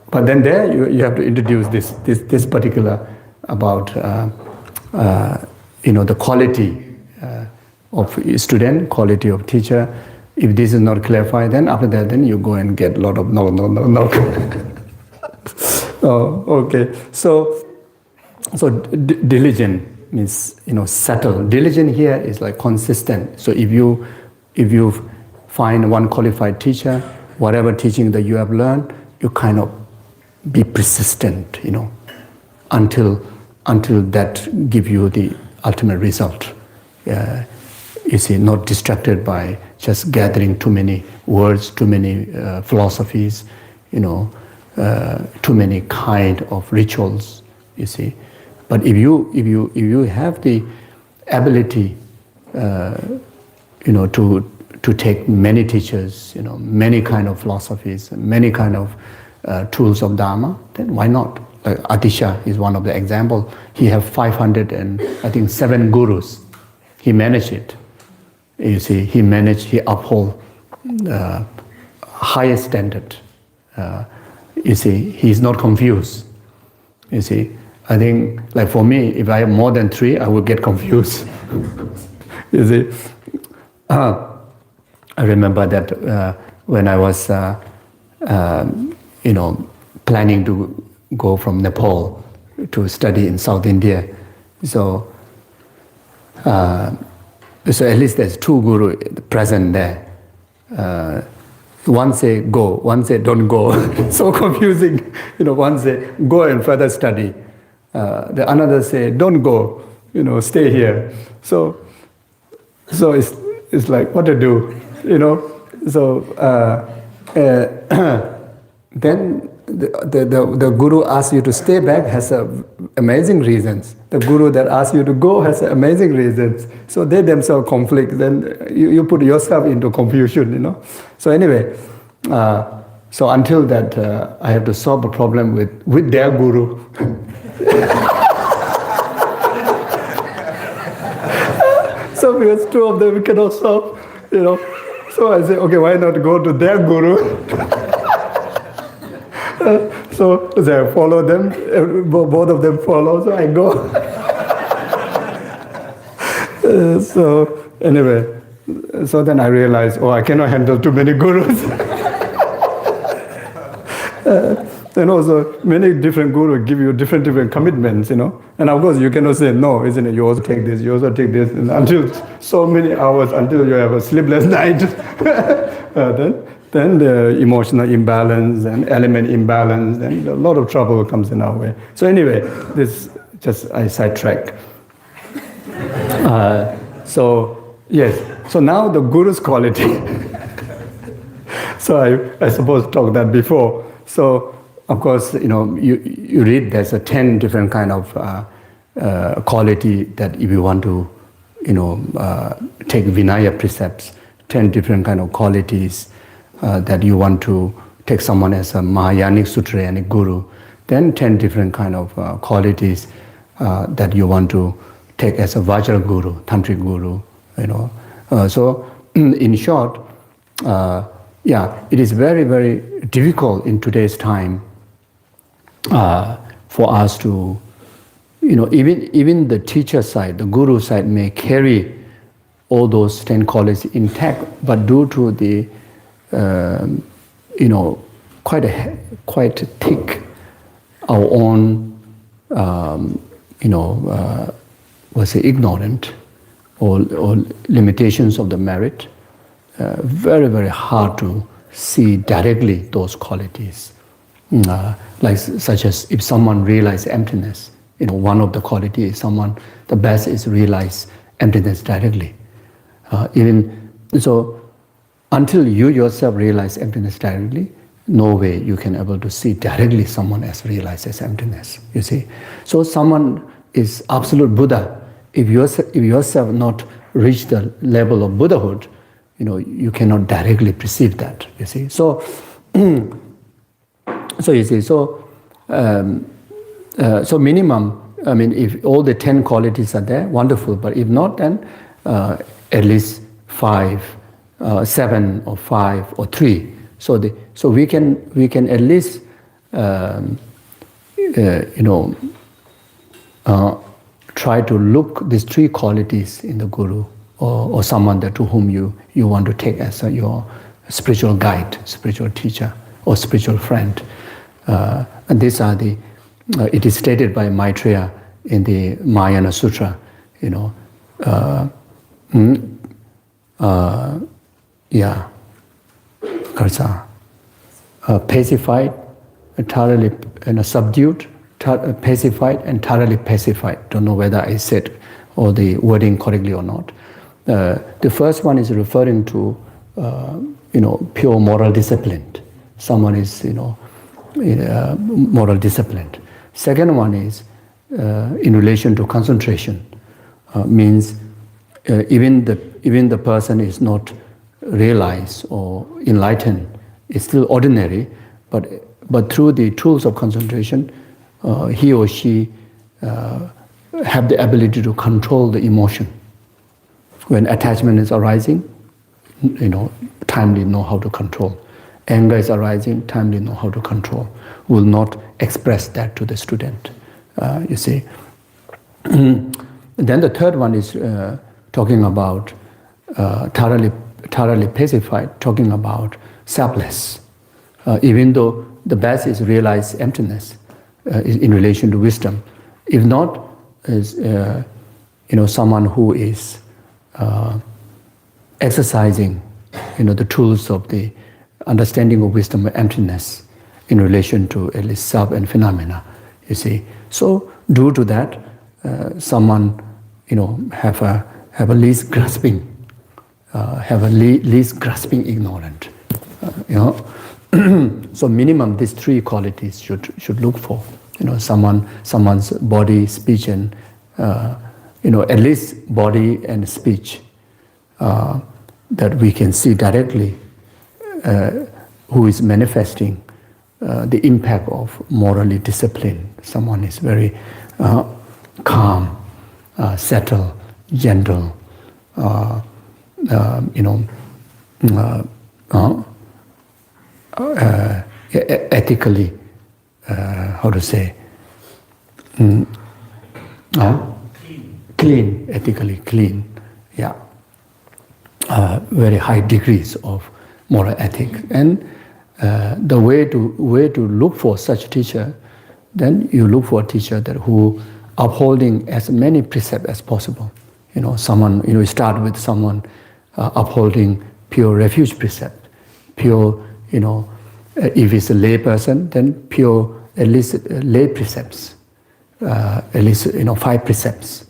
But then there you have to introduce this particular about the quality of student, quality of teacher. If this is not clarified, then after that, then you go and get a lot of no. Oh, okay. So diligent means settle. Diligent here is like consistent. So if you find one qualified teacher, whatever teaching that you have learned, you kind of be persistent, until that give you the ultimate result. You see, not distracted by just gathering too many words, too many philosophies, too many kind of rituals. You see, but if you have the ability, to take many teachers, many kind of philosophies, many kind of tools of Dharma, then why not? Like Atisha is one of the examples. He have 507 gurus. He managed it. You see, he uphold highest standard. You see, he's not confused. You see, I think, like for me, if I have more than 3, I will get confused. You see, I remember that when I was, planning to go from Nepal to study in South India, so at least there's 2 gurus present there. One say go, one say don't go. So confusing. One say go and further study. The another say don't go. Stay here. So it's like what to do. So then the guru asks you to stay back has amazing reasons. The guru that asks you to go has amazing reasons. So they themselves conflict. Then you put yourself into confusion. So anyway, so until that, I have to solve a problem with their guru. So because 2 of them cannot solve, So I say, okay, why not go to their guru? So they follow them, both of them follow, so I go. So anyway, so then I realized, I cannot handle too many gurus. And also, many different gurus give you different commitments, And of course, you cannot say no, isn't it? You also take this, you also take this, and until so many hours, until you have a sleepless night. Then the emotional imbalance and element imbalance, and a lot of trouble comes in our way. So anyway, this just I sidetrack. So yes, so now the guru's quality. So I suppose talked that before. So of course, you read there's 10 different kind of quality that if you want to, take Vinaya precepts, 10 different kind of qualities that you want to take someone as a Mahayanic Sutrayanic guru, then 10 different kind of qualities that you want to take as a Vajra guru, Tantric guru, So in short, it is very, very difficult in today's time for us to, even the teacher side, the guru side may carry all those 10 qualities intact, but due to the, quite thick, our own, ignorant or limitations of the merit, very, very hard to see directly those qualities. Like such as if someone realizes emptiness, one of the qualities is the best is realize emptiness directly. Even so, until you yourself realize emptiness directly, no way you can able to see directly someone else realizes emptiness. You see, so someone is absolute Buddha. If yourself not reach the level of Buddhahood, you cannot directly perceive that. You see, so you see, so minimum I mean, if all the 10 qualities are there, wonderful. But if not, then at least 5, 7, or 5, or 3. So we can at least try to look these 3 qualities in the guru or someone that to whom you want to take as your spiritual guide, spiritual teacher, or spiritual friend. And these are the. It is stated by Maitreya in the Mahayana Sutra. Pacified, thoroughly subdued, pacified, and thoroughly pacified. Don't know whether I said all the wording correctly or not. The first one is referring to pure moral discipline. Someone is moral disciplined. Second one is in relation to concentration. Means even the person is not realized or enlightened, is still ordinary, but through the tools of concentration, he or she have the ability to control the emotion. When attachment is arising, timely know how to control. Anger is arising, timely know how to control. Will not express that to the student, you see. Then the third one is talking about thoroughly pacified, talking about selfless. Even though the best is realized emptiness in relation to wisdom. If not, is someone who is exercising the tools of the understanding of wisdom and emptiness in relation to at least self and phenomena, you see. So due to that, someone have a least grasping, ignorant, So minimum these 3 qualities should look for. Someone's body, speech, and at least body and speech that we can see directly who is manifesting the impact of morally disciplined. Someone is very calm, settled, gentle, ethically, how to say, clean, ethically clean, yeah. Very high degrees of moral ethic, and the way to look for such teacher, then you look for a teacher that who upholding as many precepts as possible. Someone, start with someone upholding pure refuge precept, pure, if it's a lay person, then pure at least lay precepts, at least 5 precepts.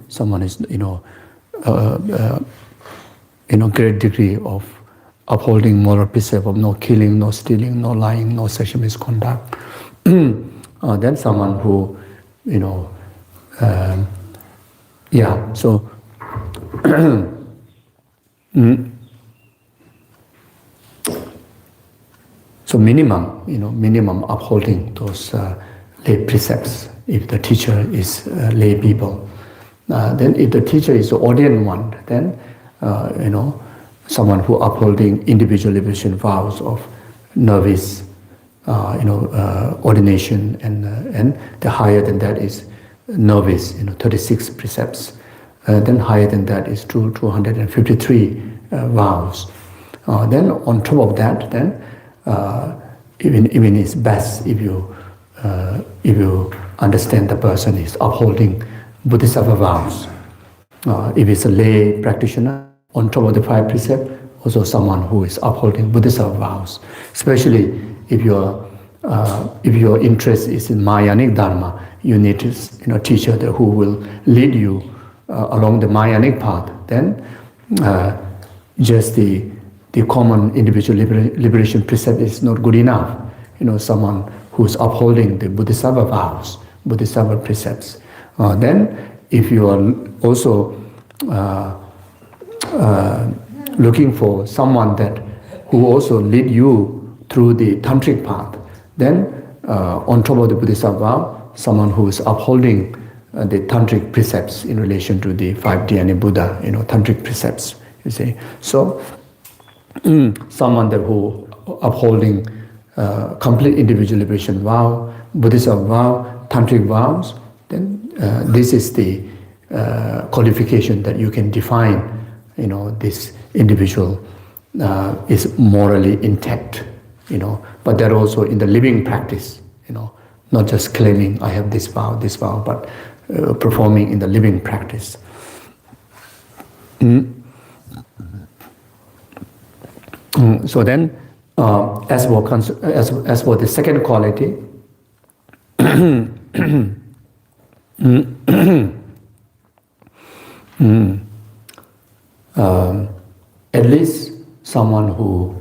Someone is great degree of upholding moral precept of no killing, no stealing, no lying, no sexual misconduct. Then someone who, so so minimum upholding those lay precepts if the teacher is lay people. Then if the teacher is the ordained one, then someone who upholding individual liberation vows of novice, ordination, and the higher than that is novice, 36 precepts. Then higher than that is 253 vows. Then on top of that, then even it's best if you understand the person is upholding Bodhisattva vows. If it's a lay practitioner, on top of the 5 precepts, also someone who is upholding Bodhisattva vows. Especially if your interest is in Mahayanic Dharma, you need a teacher who will lead you along the Mahayanic path. Then just the common individual liberation precept is not good enough. Someone who is upholding the Bodhisattva vows, Bodhisattva precepts. Then if you are also looking for someone who also lead you through the tantric path, then on top of the Bodhisattva vow, someone who is upholding the tantric precepts in relation to the 5 dhyana Buddha, tantric precepts, you see. So, someone that who upholding complete individual liberation vow, Buddhism vow, tantric vows, then this is the qualification that you can define, this individual is morally intact, but they're also in the living practice, not just claiming I have this vow, but performing in the living practice. So then, as for the second quality, at least someone who,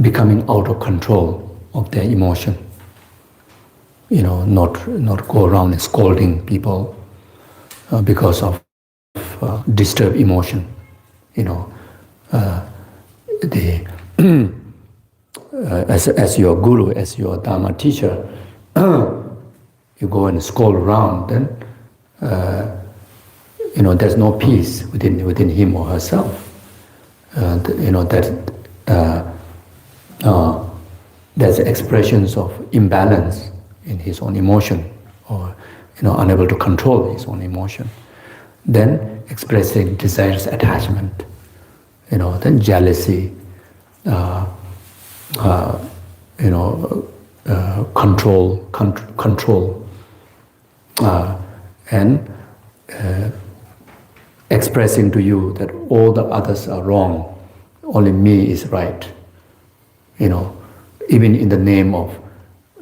becoming out of control of their emotion, not go around scolding people because of disturbed emotion, as your guru, as your Dharma teacher, you go and scold around, then there's no peace within him or herself. There's expressions of imbalance in his own emotion, or unable to control his own emotion. Then expressing desires, attachment, then jealousy, control, and expressing to you that all the others are wrong, only me is right. Even in the name of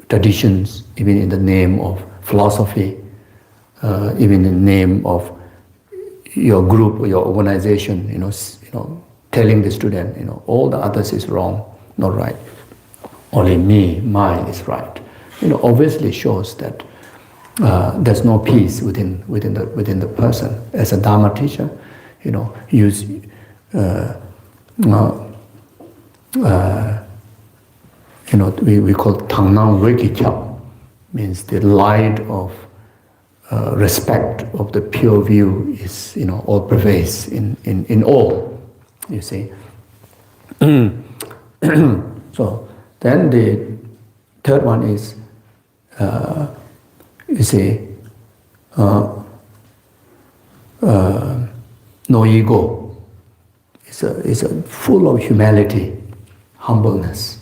traditions, even in the name of philosophy, even in the name of your group or your organization, telling the student, all the others is wrong, not right. Only mine is right. Obviously shows that there's no peace within the person. As a Dharma teacher, we call Tangnam Wekikyap, means the light of respect of the pure view is all pervades in all, you see. So then the third one is no ego. It's a full of humility, humbleness.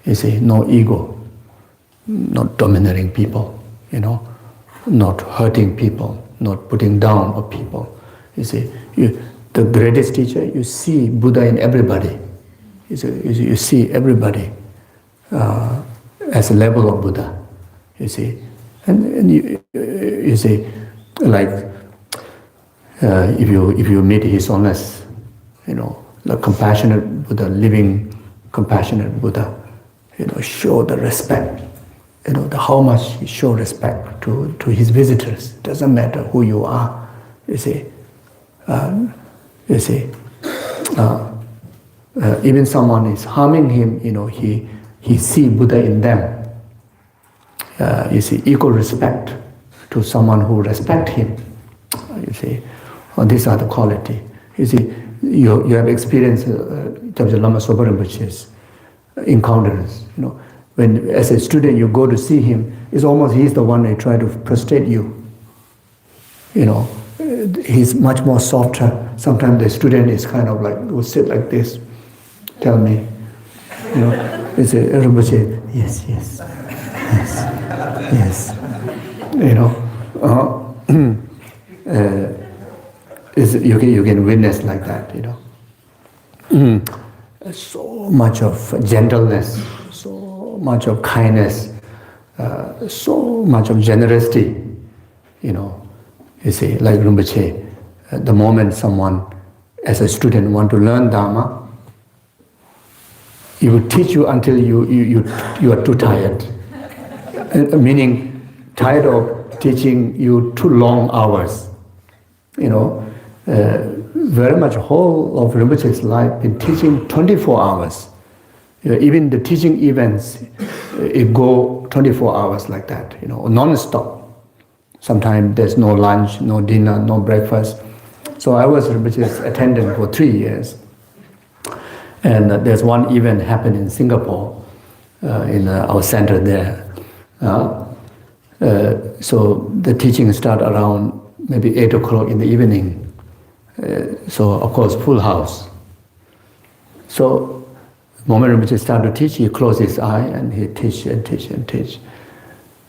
No ego, not domineering people, not hurting people, not putting down of people. The greatest teacher, you see Buddha in everybody. You see everybody as a level of Buddha. And you see, like if you meet His Holiness, the compassionate Buddha, living compassionate Buddha, show the respect. How much he show respect to his visitors. Doesn't matter who you are. Even someone is harming him. He see Buddha in them. Equal respect to someone who respect him. These are the quality. You have experienced Lama Sopa Rinpoche's encounters. When as a student you go to see him, it's almost he's the one who try to prostrate you. He's much more softer. Sometimes the student is kind of like, will sit like this, tell me, it's a Rinpoche, yes, you can witness like that, so much of gentleness, so much of kindness, so much of generosity, like Rinpoche, the moment someone, as a student, want to learn Dharma, he will teach you until you are too tired. Meaning, tired of teaching you too long hours. Very much whole of Rinpoche's life been teaching 24 hours. Even the teaching events, it go 24 hours like that, non-stop. Sometimes there's no lunch, no dinner, no breakfast. So I was Rinpoche's attendant for 3 years. And there's one event happened in Singapore, in our center there. So the teaching start around maybe 8 o'clock in the evening. So of course, full house. So the moment Rinpoche started to teach, he closed his eye and he teach and teach and teach.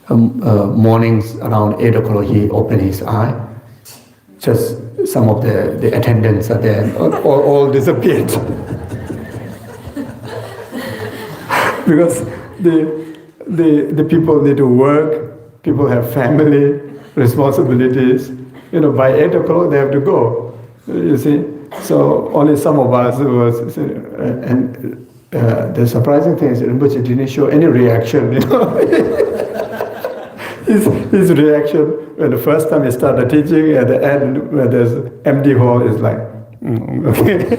Mornings around 8 o'clock, he opened his eye. Just some of the attendants are there, all disappeared. Because the people need to work, people have family, responsibilities. By 8 o'clock they have to go, you see. So only some of us was, and the surprising thing is Rinpoche didn't show any reaction, His reaction when the first time he started teaching, at the end when there's empty hall, is like, okay.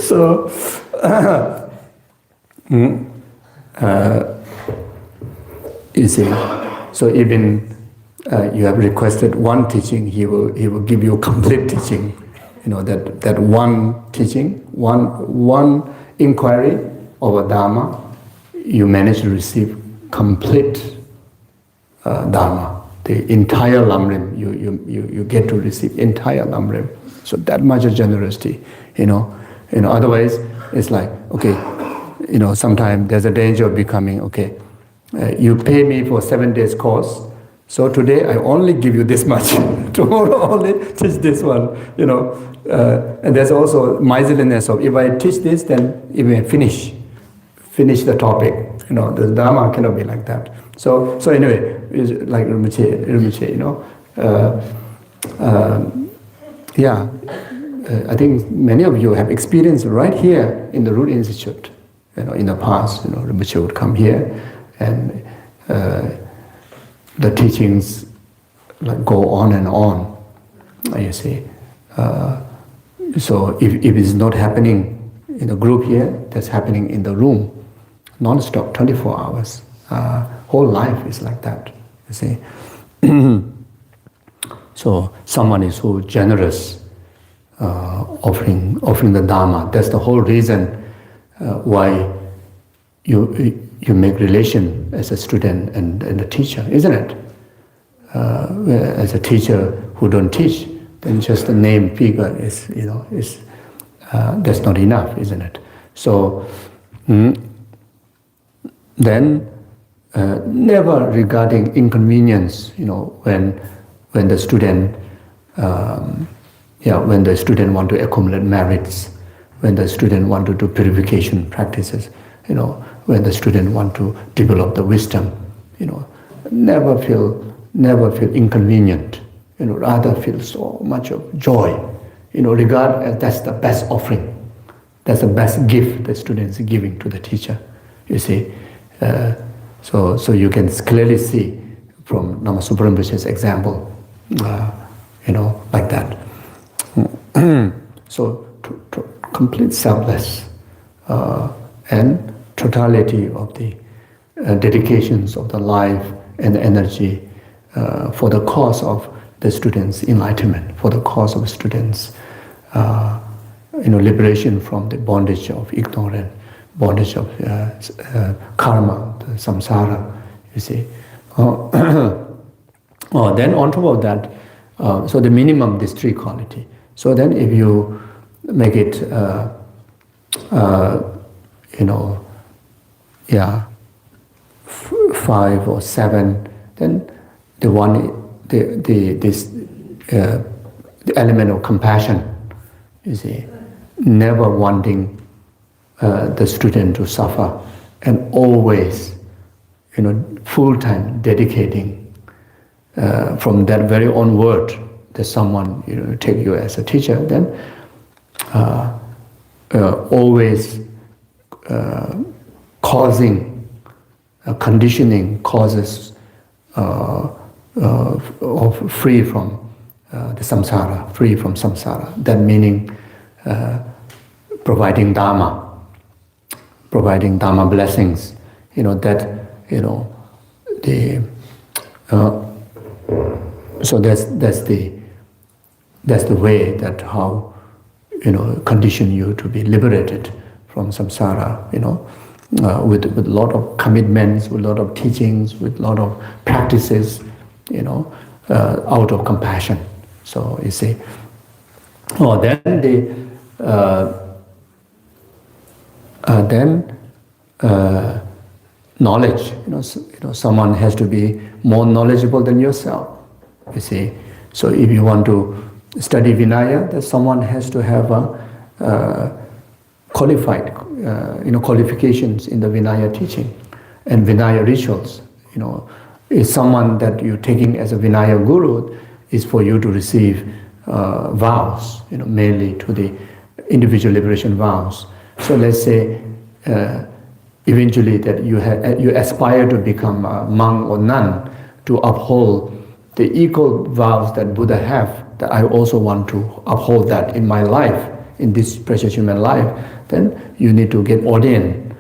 So, you see, so even you have requested one teaching, he will give you complete teaching. That one teaching, one inquiry of a Dharma, you manage to receive complete Dharma, the entire Lamrim. You get to receive entire Lamrim. So that much of generosity, Otherwise, it's like, okay, sometimes there's a danger of becoming, okay, you pay me for 7 days course, so today I only give you this much, tomorrow only teach this one, and there's also miserliness of, if I teach this, then even finish the topic, the Dharma cannot be like that. So anyway, it's like Rinpoche, I think many of you have experienced right here in the Root Institute. In the past, Rinpoche would come here, and the teachings go on and on. You see, so if it's not happening in a group here, that's happening in the room, non-stop, 24 hours. Whole life is like that. You see, so someone is so generous. Offering the Dharma. That's the whole reason why you make relation as a student and a teacher, isn't it? As a teacher who don't teach, then just the name figure is that's not enough, isn't it? So then never regarding inconvenience. When the student. When the student want to accumulate merits, when the student want to do purification practices, when the student want to develop the wisdom, never feel inconvenient, rather feel so much of joy, regard as that's the best offering, that's the best gift the student is giving to the teacher, you see. So you can clearly see from Namasubra Rinpoche's example, like that. So complete selfless and totality of the dedications of the life and the energy for the cause of the students' enlightenment, for the cause of students' liberation from the bondage of ignorance, bondage of karma, the samsara, you see. Then on top of that, so the minimum, these three quality. So then if you make it, 5 or 7, then the element of compassion, you see, never wanting the student to suffer, and always, full-time dedicating from that very onward. That someone take you as a teacher, then always causing conditioning causes of free from the samsara, free from samsara. That meaning providing Dharma blessings, so that's the way that how condition you to be liberated from samsara, with a lot of commitments, with a lot of teachings, with a lot of practices, out of compassion. So you see, then knowledge. Someone has to be more knowledgeable than yourself. You see, so if you want to study Vinaya, then someone has to have a qualified, qualifications in the Vinaya teaching and Vinaya rituals. Is someone that you're taking as a Vinaya guru is for you to receive vows, mainly to the individual liberation vows. So let's say eventually that you aspire to become a monk or nun, to uphold the equal vows that Buddha have, that I also want to uphold that in my life, in this precious human life, then you need to get ordained.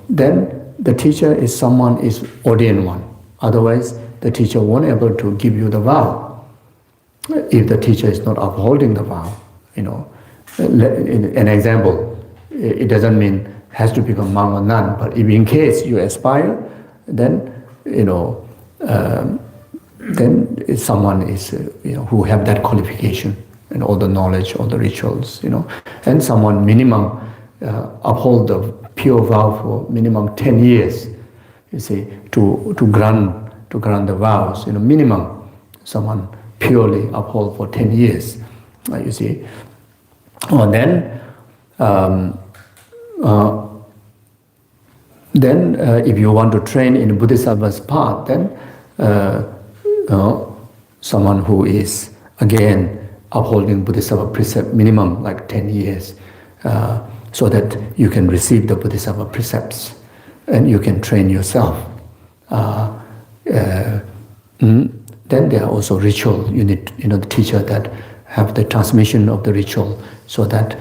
Then the teacher is someone is ordained one. Otherwise, the teacher won't able to give you the vow. If the teacher is not upholding the vow, an example, it doesn't mean has to become monk or nun, but if in case you aspire, then then someone is who have that qualification and all the knowledge, all the rituals, and someone minimum uphold the pure vow for minimum 10 years, you see, to grant the vows, minimum someone purely uphold for 10 years, you see. Then if you want to train in Bodhisattva's path, then someone who is again upholding Bodhisattva precept minimum like 10 years, so that you can receive the Bodhisattva precepts and you can train yourself. Then there are also ritual. You need the teacher that have the transmission of the ritual, so that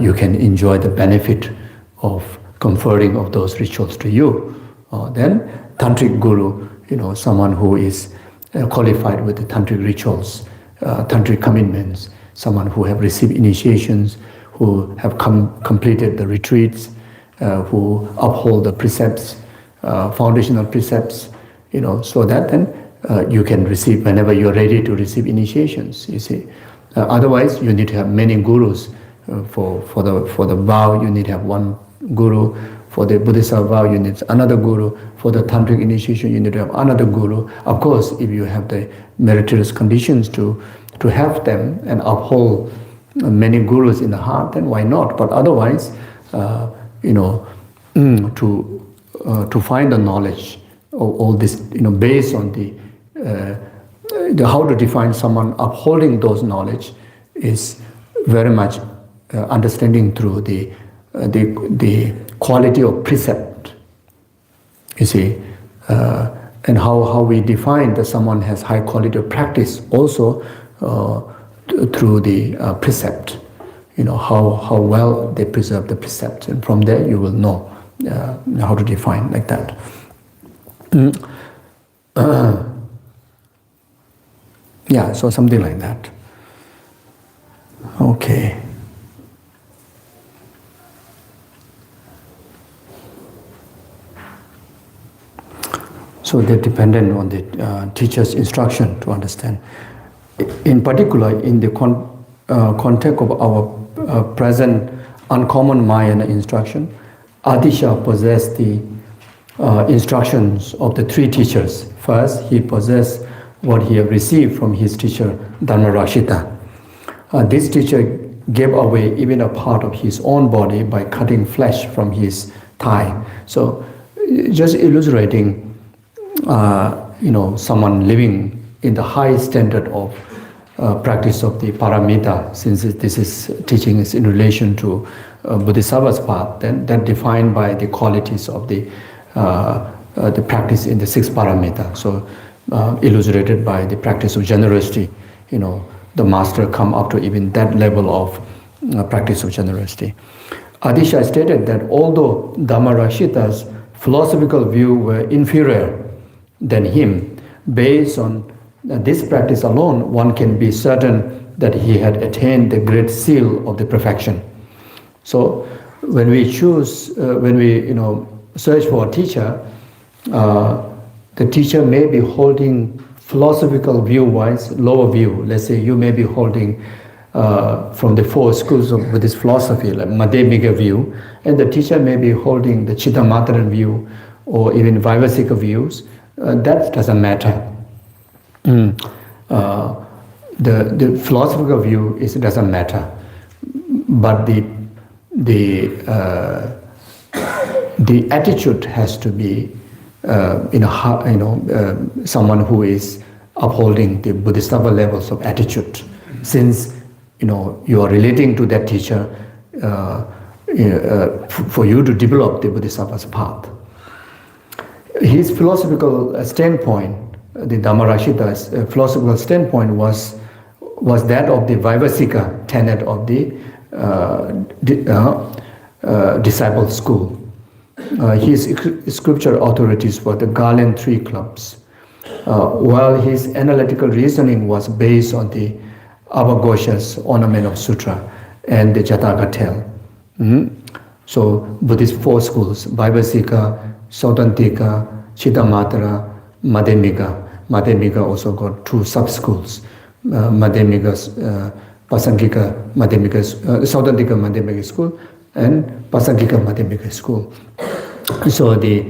you can enjoy the benefit of conferring of those rituals to you. Then tantric guru, someone who is qualified with the tantric rituals, tantric commitments, someone who have received initiations, who have completed the retreats, who uphold the precepts, foundational precepts, so that then you can receive whenever you're ready to receive initiations, you see. Otherwise, you need to have many gurus. For the vow, you need to have one guru. For the Buddhist vow, you need another guru. For the tantric initiation, you need to have another guru. Of course, if you have the meritorious conditions to have them and uphold many gurus in the heart, then why not? But otherwise, to find the knowledge, all this, based on the how to define someone upholding those knowledge is very much understanding through the quality of precept, you see, and how we define that someone has high quality of practice also through the precept, how well they preserve the precept, and from there you will know how to define like that. Yeah, so something like that. Okay. So they're dependent on the teacher's instruction to understand. In particular, in the context of our present uncommon Mahayana instruction, Adisha possessed the instructions of the three teachers. First, he possessed what he had received from his teacher Dharmarashita. This teacher gave away even a part of his own body by cutting flesh from his thigh. So, just illustrating, someone living in the high standard of practice of the paramita, since this is teaching is in relation to Bodhisattva's path, then that defined by the qualities of the practice in the six paramita. So illustrated by the practice of generosity, the master come up to even that level of practice of generosity. Adisha stated that although Dhammarashita's philosophical view were inferior than him, based on this practice alone, one can be certain that he had attained the great seal of the perfection. So when we choose, when we search for a teacher, the teacher may be holding philosophical view-wise lower view. Let's say you may be holding from the four schools of Buddhist philosophy, like Madhyamika view, and the teacher may be holding the Chittamatharan view or even Vaivasika views. That doesn't matter. The philosophical view doesn't matter, but the attitude has to be someone who is upholding the Bodhisattva levels of attitude. Since you are relating to that teacher for you to develop the Bodhisattva's path. His philosophical standpoint, the Dhammarashita's philosophical standpoint was that of the Vaivasika tenet of the disciple school. His scripture authorities were the Galen Three Clubs, while his analytical reasoning was based on the Abhagosha's Ornament of Sutra and the Jataka tale. So Buddhist four schools, Vaivasika, Sautantika, Chittamatara, Madhyamika. Madhyamika also got two sub-schools, Madhyamika's Pasangika Madhyamika, Sautantika Madhyamika school and Pasangika Madhyamika school. So the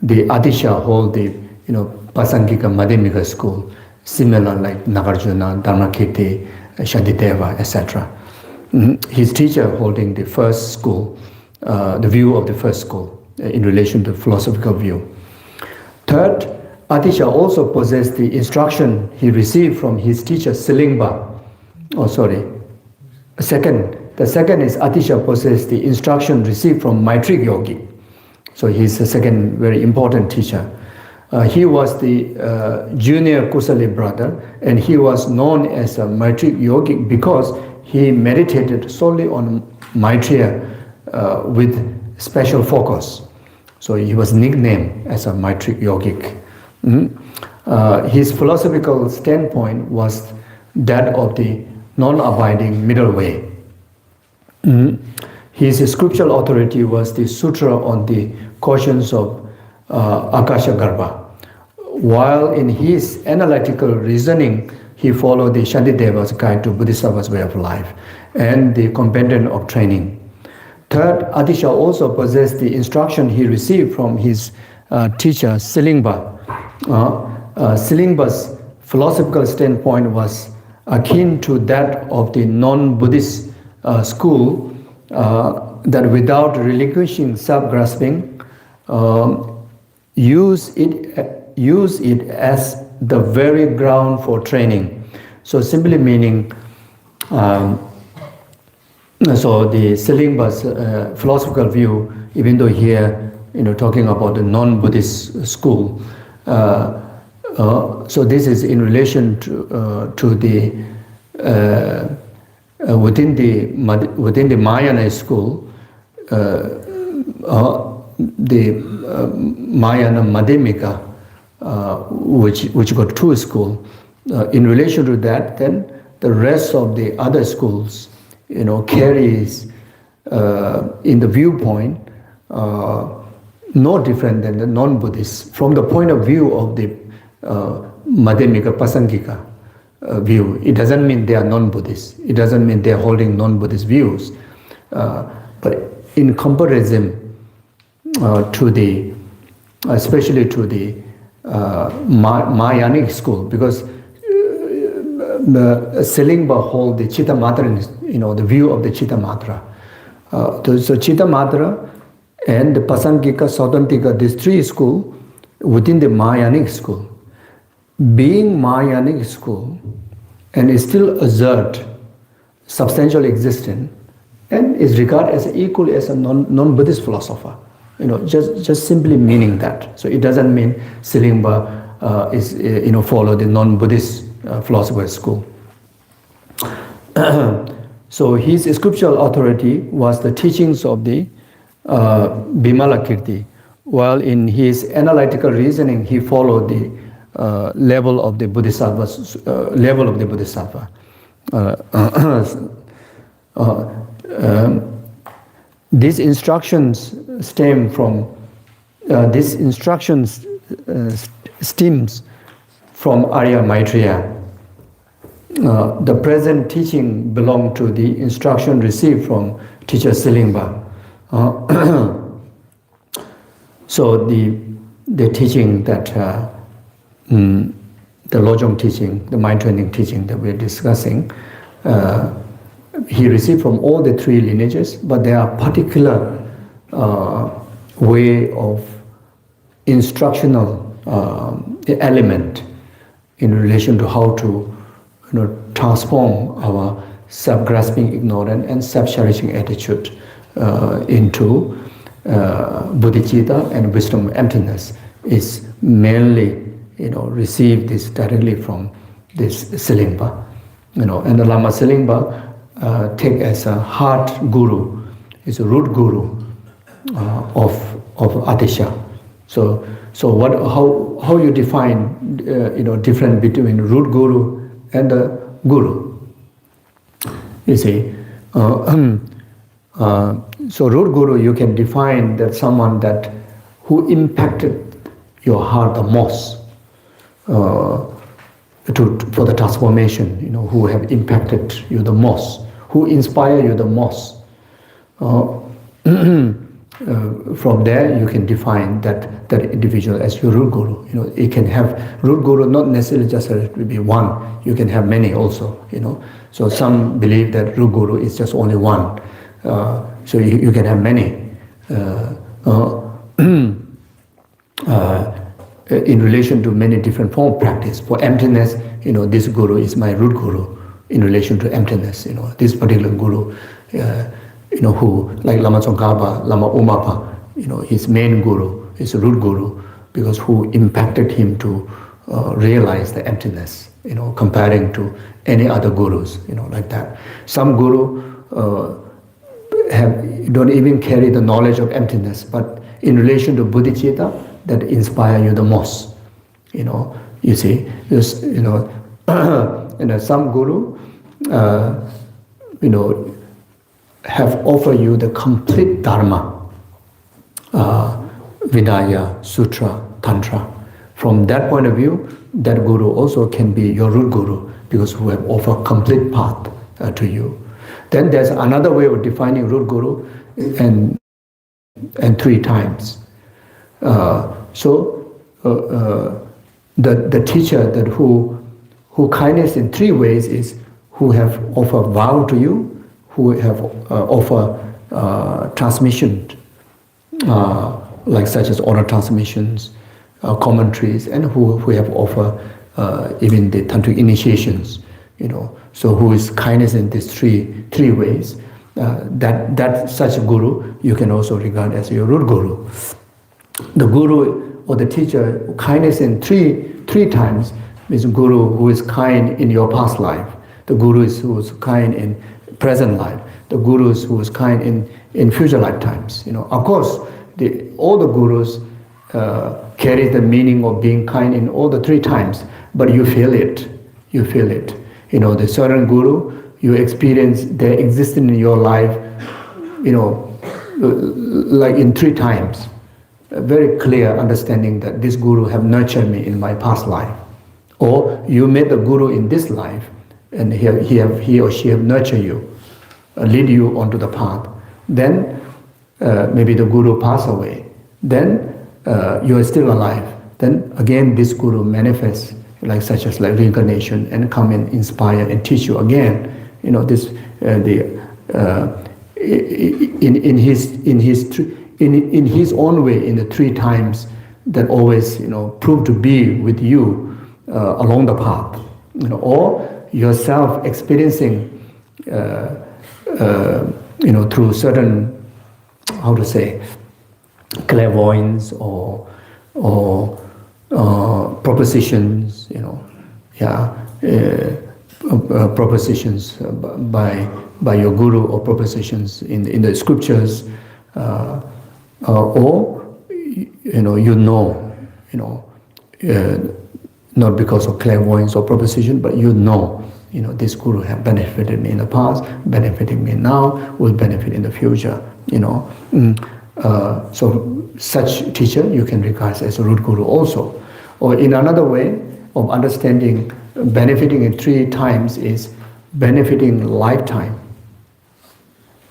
Adisha hold the Pasangika Madhyamika school, similar like Nagarjuna, Dharmakirti, Shantideva, etc. His teacher holding the first school, the view of the first school in relation to philosophical view. Third, Adisha also possessed the instruction he received from his teacher Silingba. The second is Adisha possessed the instruction received from Maitrik Yogi. So he's the second very important teacher. He was the junior Kusali brother, and he was known as a Maitrik Yogi because he meditated solely on Maitreya with special focus. So he was nicknamed as a Maitrik Yogic. His philosophical standpoint was that of the non-abiding middle way. His scriptural authority was the Sutra on the Cautions of Akasha Garbha, while in his analytical reasoning he followed the Shantideva's Guide to Bodhisattva's Way of Life and the Compendium of Training. Third, Adisha also possessed the instruction he received from his teacher Silingba. Silingba's philosophical standpoint was akin to that of the non-Buddhist school, that without relinquishing self-grasping, use it as the very ground for training. So simply meaning, so the Silingba's philosophical view, even though here talking about the non-Buddhist school, so this is in relation to the within the Mahayana school, the Mahayana Madhyamika, which got two schools. In relation to that, then the rest of the other schools, carries in the viewpoint no different than the non-Buddhists from the point of view of the Madhyamika Pasangika view. It doesn't mean they are non-Buddhists. It doesn't mean they are holding non-Buddhist views. But in comparison to the, especially to the Mahayanic school, because the Silingba hold the Chittamatara, the view of the Chittamatara. So Chittamatara and the Pasangika, Sautantika, these three schools within the Mahayanic school. Being Mahayanic school and is still assert substantial existence and is regarded as equally as a non-Buddhist philosopher. Just simply meaning that. So it doesn't mean Silingba follow the non-Buddhist philosopher school. So his scriptural authority was the teachings of the Vimalakirti, while in his analytical reasoning he followed the level of the Bodhisattva. These instructions stem from stems from Arya Maitreya. The present teaching belonged to the instruction received from teacher Silingpa. So the teaching that the Lojong teaching, the mind training teaching that we're discussing, he received from all the three lineages, but there are particular way of instructional element in relation to how to transform our self-grasping, ignorant, and self-cherishing attitude into bodhicitta and wisdom emptiness. Is mainly receive this directly from this Silingpa, and the Lama Silingpa take as a heart guru, is a root guru of Atisha. So how you define difference between root guru and the guru? You see, so root guru you can define that someone that who impacted your heart the most for the transformation, who have impacted you the most, who inspire you the most. From there you can define that individual as your root guru. It can have root guru, not necessarily just to be one. You can have many also. So some believe that root guru is just only one. So you can have many. In relation to many different form of practice. For emptiness, this guru is my root guru in relation to emptiness. This particular guru, who, like Lama Tsongkhapa, Lama Umapa, his main guru is a root guru because who impacted him to realize the emptiness, comparing to any other gurus, like that. Some guru don't even carry the knowledge of emptiness, but in relation to bodhicitta, that inspire you the most. You see, just, some guru, have offered you the complete dharma, Vinaya, Sutra, Tantra. From that point of view, that guru also can be your root guru because who have offered complete path to you. Then there's another way of defining root guru, and three times. The teacher that who kindness in three ways is who have offered vow to you, who have offered transmission, like such as oral transmissions, commentaries, and who have offered even the tantric initiations. So who is kindness in these three ways. That such a guru you can also regard as your root guru. The guru or the teacher, kindness in three times is a guru who is kind in your past life. The guru who is kind in present life. The guru who is kind in future lifetimes. Of course, all the gurus carry the meaning of being kind in all the three times, but you feel it. You feel it. The certain guru, you experience their existence in your life, like in three times. A very clear understanding that this guru have nurtured me in my past life. Or you met the guru in this life, and he or she have nurtured you, lead you onto the path. Then maybe the guru pass away. Then you are still alive. Then again this guru manifests like such as like reincarnation and come and inspire and teach you again. In his own way, in the three times that always prove to be with you along the path. Or yourself experiencing through certain, how to say, clairvoyance or propositions, propositions by your guru, or propositions in the scriptures, or not because of clairvoyance or proposition, but this guru have benefited me in the past, benefiting me now, will benefit in the future. So such teacher you can regard as a root guru also. Or in another way of understanding, benefiting in 3 times is benefiting lifetime,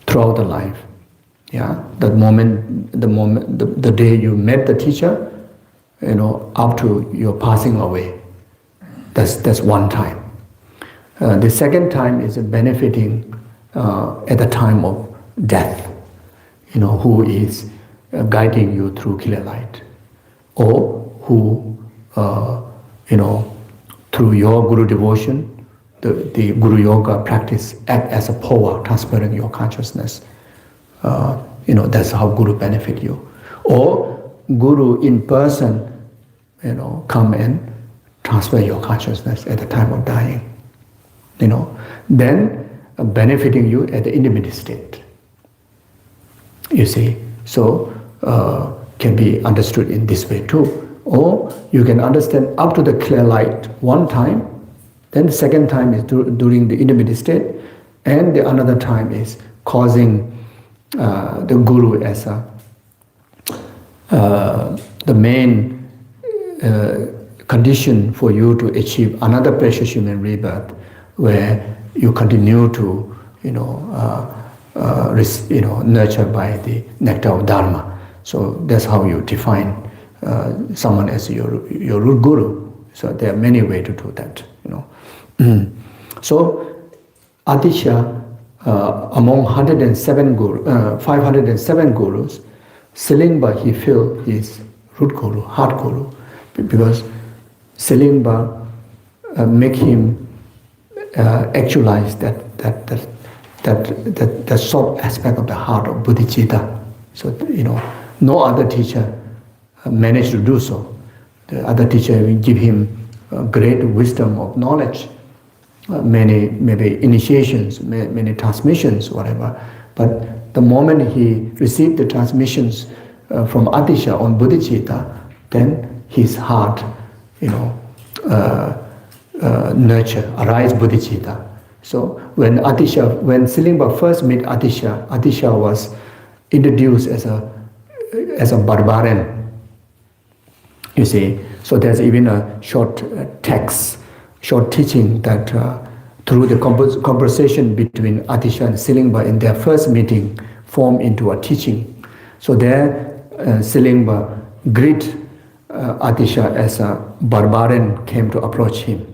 throughout the life. Yeah, the day you met the teacher, up to your passing away. That's one time. The second time is benefiting at the time of death. Who is guiding you through clear light, or who, through your guru devotion, the guru yoga practice act as a power transferring your consciousness. That's how guru benefit you. Or guru in person, come and transfer your consciousness at the time of dying. Then benefiting you at the intermediate state. You see, so can be understood in this way too. Or you can understand up to the clear light one time, then the second time is during the intermediate state, and the another time is causing the guru as the main condition for you to achieve another precious human rebirth, where you continue to nurtured by the nectar of Dharma. So that's how you define someone as your root guru. So there are many ways to do that. So Atisha, among 507 gurus, Silingba he feel his root guru, heart guru, because Silingba make him actualize that soft aspect of the heart of bodhicitta. So no other teacher managed to do so. The other teacher will give him great wisdom of knowledge, many maybe initiations, many transmissions, whatever. But the moment he received the transmissions from Atisha on bodhicitta, then his heart, nurture, arise bodhicitta. So when Silingba first met Atisha, Atisha was introduced as a barbarian. You see, so there's even a short short teaching that through the conversation between Atisha and Silingba in their first meeting formed into a teaching. So there, Silingba greet Atisha as a barbarian came to approach him,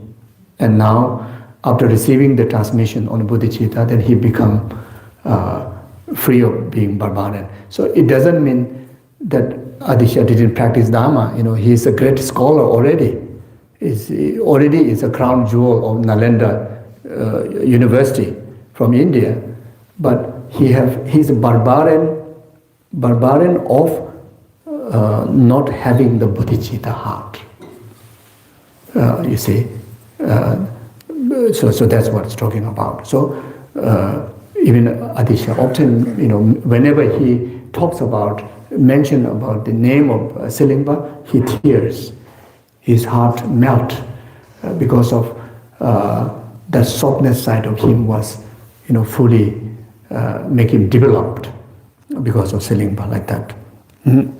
and now, after receiving the transmission on bodhicitta, then he become free of being barbarian. So it doesn't mean that Atisha didn't practice Dharma. He is a great scholar already. Already is a crown jewel of Nalanda University from India. But he's a barbarian of not having the bodhicitta heart. You see. So that's what it's talking about. So even Atisha often, whenever he talks mention about the name of Silingba, he tears. His heart melt because of the softness side of him was, fully make him developed because of Silingba like that. Mm-hmm.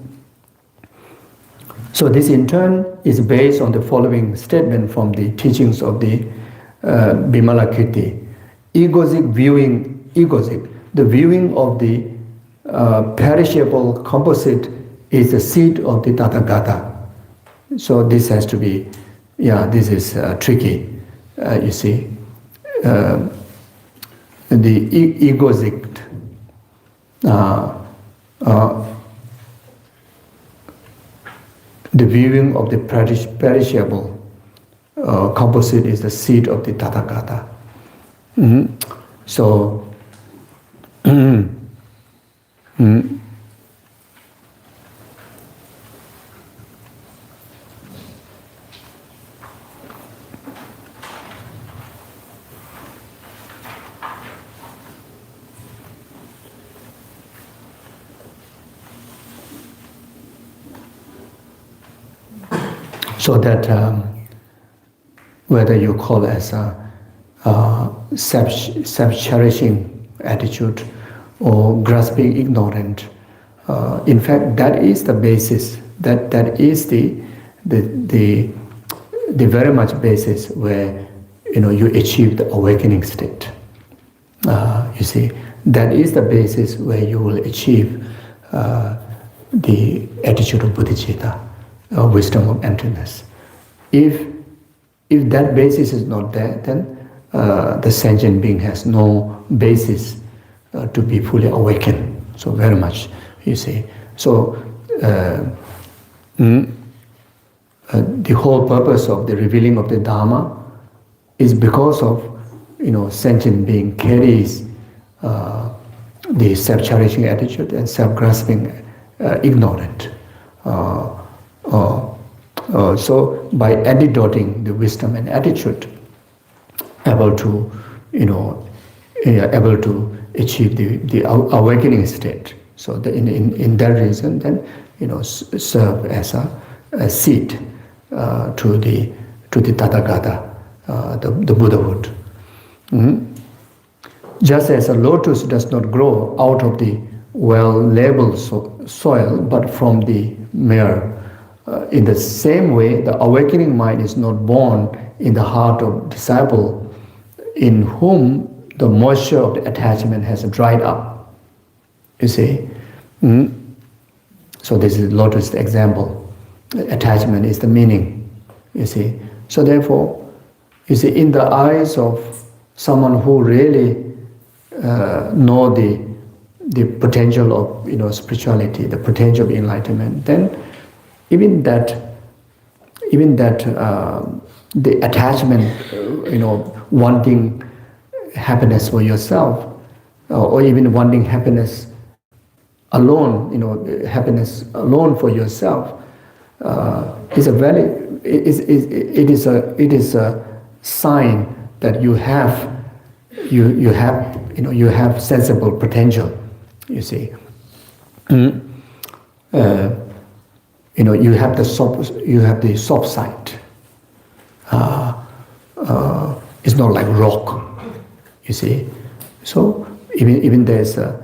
So this in turn is based on the following statement from the teachings of the Vimalakirti. Egoic viewing, the viewing of the perishable composite is the seed of the Tathagata. So this has to be, this is tricky, you see. The egoic, the viewing of the perishable composite is the seed of the Tathagata. Mm-hmm. So, so that whether you call as a self-cherishing attitude or grasping ignorant, in fact, that is the basis. That is the very much basis where you achieve the awakening state. You see, that is the basis where you will achieve the attitude of bodhicitta, wisdom of emptiness. If that basis is not there, then the sentient being has no basis to be fully awakened. So very much, you see. So the whole purpose of the revealing of the Dharma is because of sentient being carries the self-cherishing attitude and self-grasping ignorant. So by antidoting the wisdom and attitude, able to achieve the awakening state. So in that reason, then serve as a seed to the Tathagata, the Buddhahood. Just as a lotus does not grow out of the well-labeled soil, but from the mere. In the same way, the awakening mind is not born in the heart of disciple in whom the moisture of the attachment has dried up. You see? So this is lotus example. Attachment is the meaning. You see? So therefore, you see, in the eyes of someone who really know the potential of spirituality, the potential of enlightenment, then even that the attachment, wanting happiness for yourself, or even wanting happiness alone, happiness alone for yourself, is a sign that you have sensible potential. You see, you have the soft side. It's not like rock. You see, so even there's a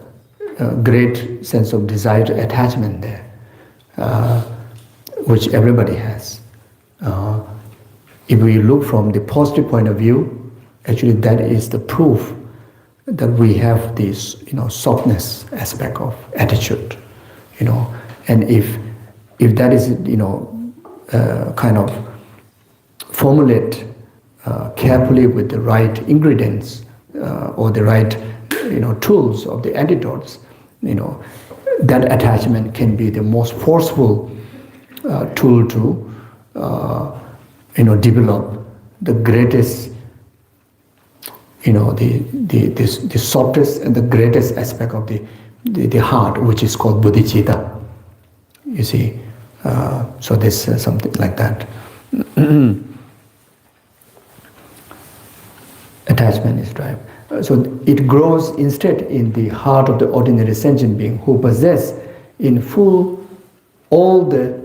great sense of desire to attachment there, which everybody has. If we look from the positive point of view, actually that is the proof that we have this, softness aspect of attitude, and if that is, kind of formulate carefully with the right ingredients or the right, tools of the antidotes, that attachment can be the most forceful tool to, develop the greatest, the softest and the greatest aspect of the heart, which is called bodhicitta. You see, so this something like that. Attachment is drive. So it grows instead in the heart of the ordinary sentient being who possess in full all the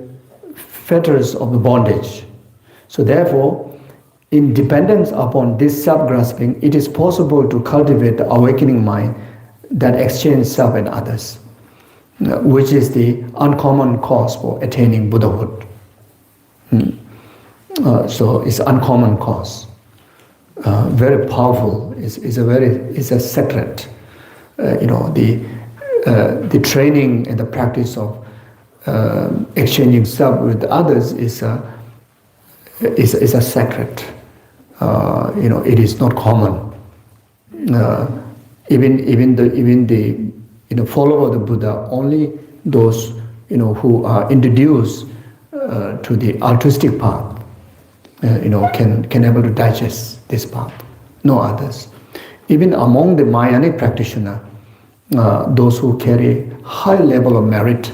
fetters of the bondage. So therefore, in dependence upon this self-grasping, it is possible to cultivate the awakening mind that exchanges self and others, which is the uncommon cause for attaining Buddhahood. So it's uncommon cause, very powerful. It's a secret. The training and the practice of exchanging self with others is a secret. It is not common. Even the follower of the Buddha, only those who are introduced to the altruistic path, can able to digest this path. No others. Even among the Mahayanic practitioner, those who carry high level of merit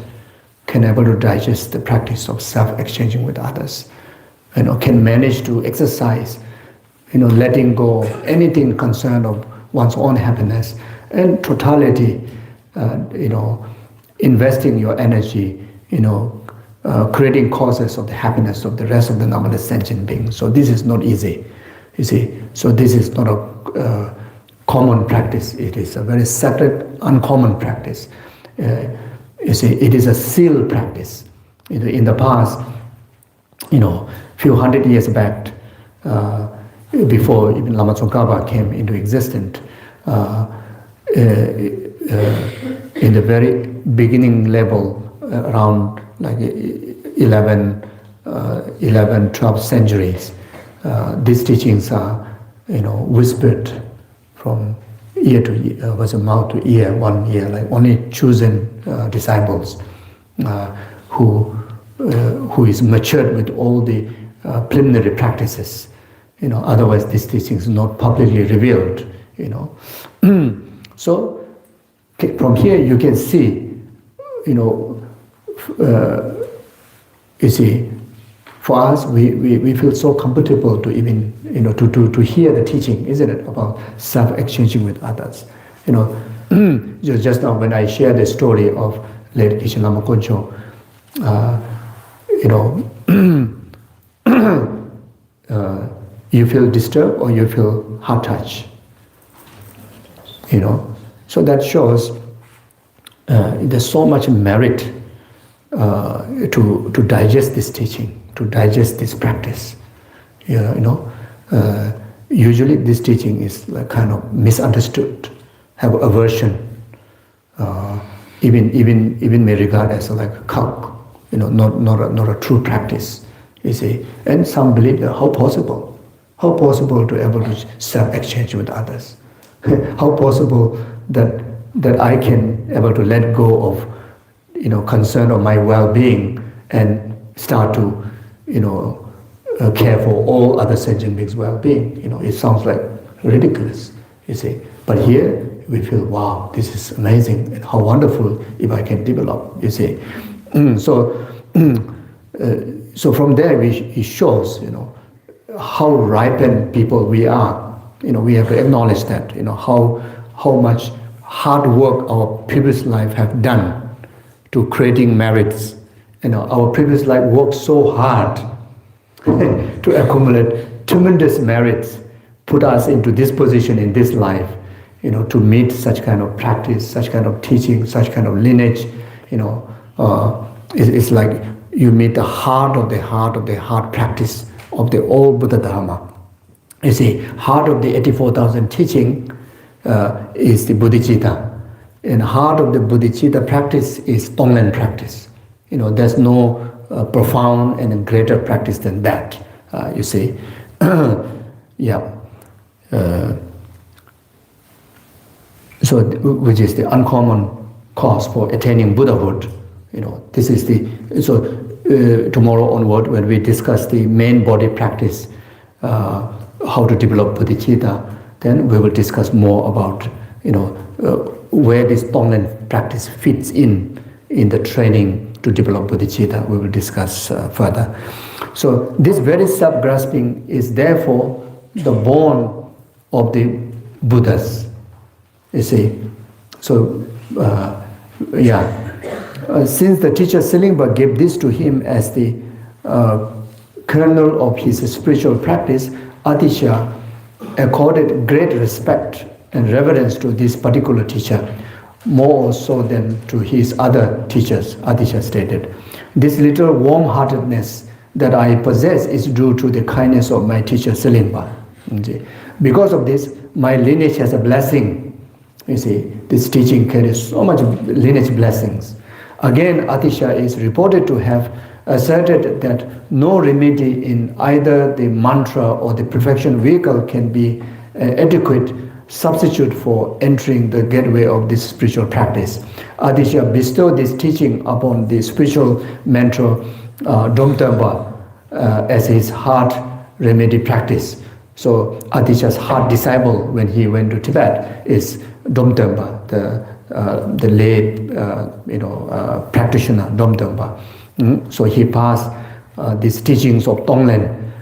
can able to digest the practice of self-exchanging with others. Can manage to exercise, letting go of anything concerned of one's own happiness and totality, investing your energy, creating causes of the happiness of the rest of the numberless sentient beings. So this is not easy, you see. So this is not a common practice. It is a very sacred, uncommon practice. You see, it is a seal practice. In the past, few hundred years back, before even Lama Tsongkhapa came into existence, in the very beginning level, around like 11, 12th centuries, these teachings are, whispered from ear to ear, was a mouth to ear, 1 year, like only chosen disciples who is matured with all the preliminary practices. Otherwise this teaching is not publicly revealed. So from here you can see, you see, for us, we feel so comfortable to even, to hear the teaching, isn't it, about self-exchanging with others. Just now when I shared the story of late Geshe Lama Koncho, you feel disturbed or you feel heart touched, So that shows there's so much merit to digest this teaching, to digest this practice. Usually this teaching is like kind of misunderstood, have aversion, even may regard as like a cult, not a true practice, you see. And some believe that how possible to able to self-exchange with others, how possible that I can able to let go of concern of my well-being and start to care for all other sentient beings' well-being. It sounds like ridiculous, you see. But here we feel, wow, this is amazing and how wonderful if I can develop, you see. So from there it shows, how ripened people we are. We have to acknowledge that, how much hard work our previous life have done to creating merits. Our previous life worked so hard to accumulate tremendous merits, put us into this position in this life, to meet such kind of practice, such kind of teaching, such kind of lineage. It's like you meet the heart of the heart practice of the old Buddha Dharma. You see, heart of the 84,000 teaching is the bodhicitta. And heart of the bodhicitta practice is Tonglen practice. There's no profound and greater practice than that, you see. Yeah. So, which is the uncommon cause for attaining Buddhahood. This is tomorrow onward, when we discuss the main body practice, how to develop bodhicitta, then we will discuss more about, where this Tonglen practice fits in the training to develop bodhicitta. We will discuss further. So this very self-grasping is therefore the born of the Buddhas, you see. So, since the teacher Silingpa gave this to him as the kernel of his spiritual practice, Atisha accorded great respect and reverence to this particular teacher, more so than to his other teachers, Atisha stated. This little warm-heartedness that I possess is due to the kindness of my teacher Silingpa. Because of this, my lineage has a blessing. You see, this teaching carries so much lineage blessings. Again, Atisha is reported to have asserted that no remedy in either the mantra or the perfection vehicle can be an adequate substitute for entering the gateway of this spiritual practice. Atisha bestowed this teaching upon the spiritual mentor Domtempa as his heart remedy practice. So Atisha's heart disciple when he went to Tibet is Domtempa, the lay practitioner Domtempa. So he passed these teachings of Tonglen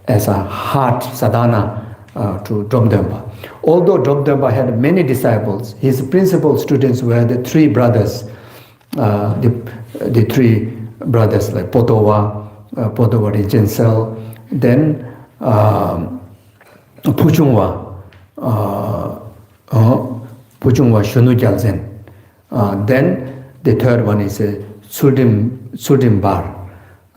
as a heart sadhana to Domtempa. Although Domtempa had many disciples, his principal students were the three brothers, the three brothers like Potowa, Potowa Jinsel, then Puchungwa, Puchungwa Shunu Gyalzen. Then the third one is Sudim Bar,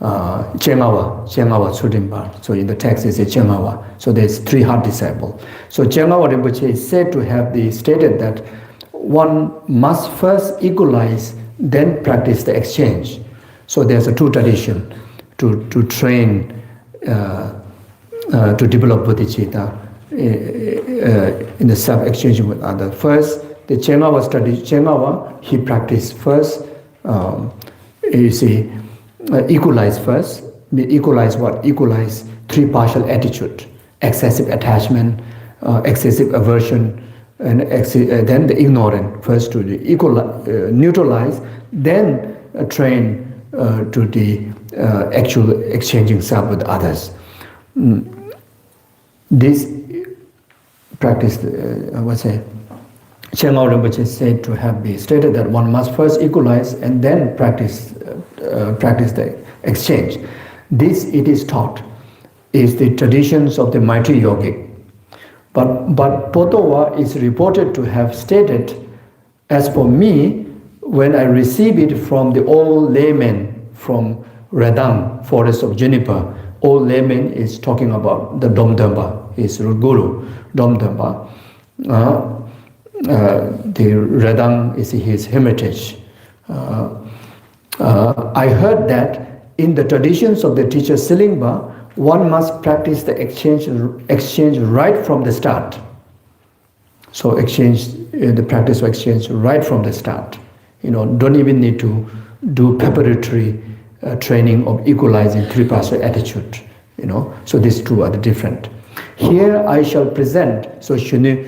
Chengawa Sudim Bar. So in the text it says Chengawa. So there's 3 heart disciples. So Chengawa Rinpoche is said to have stated that one must first equalize, then practice the exchange. So there's a 2 tradition to train, to develop bodhicitta in the self-exchange with others. First, the Chengawa study, Chengawa, he practiced first, equalize first. Equalize what? Equalize 3 partial attitude: excessive attachment, excessive aversion, and then the ignorant. First to the neutralize, then train to the actual exchanging self with others. This practice, Chengawa Rinpoche is said to have been stated that one must first equalize and then practice the exchange. This, it is taught, is the traditions of the mighty yogic. But Potowa is reported to have stated, as for me, when I receive it from the old layman from Redang, forest of juniper, old layman is talking about the Domdamba, his Guru, Domdamba. The Redang is his hermitage. I heard that in the traditions of the teacher Silingba, one must practice the exchange right from the start. So the practice of exchange right from the start. Don't even need to do preparatory training of equalizing 3 partial attitude. So these 2 are the different. Here I shall present. So Shuni,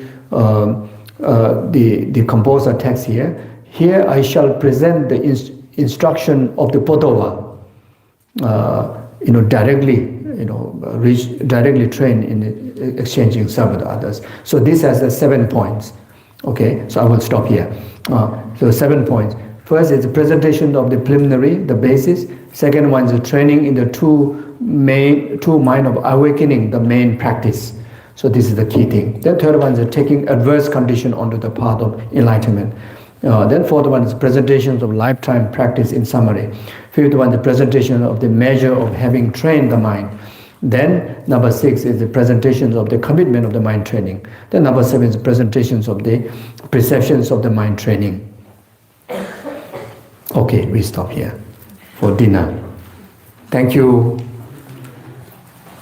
the composer text here. Here I shall present the instruction of the Potowa. Directly. Directly train in exchanging self with others. So this has the 7 points. Okay, so I will stop here. So 7 points. First is the presentation of the preliminary, the basis. Second one is the training in the two mind of awakening, the main practice. So this is the key thing. Then third one is taking adverse condition onto the path of enlightenment. Then fourth one is presentations of lifetime practice in summary. Fifth one, the presentation of the measure of having trained the mind. Then number 6 is the presentations of the commitment of the mind training. Then number 7 is the presentations of the perceptions of the mind training. Okay, we stop here for dinner. Thank you.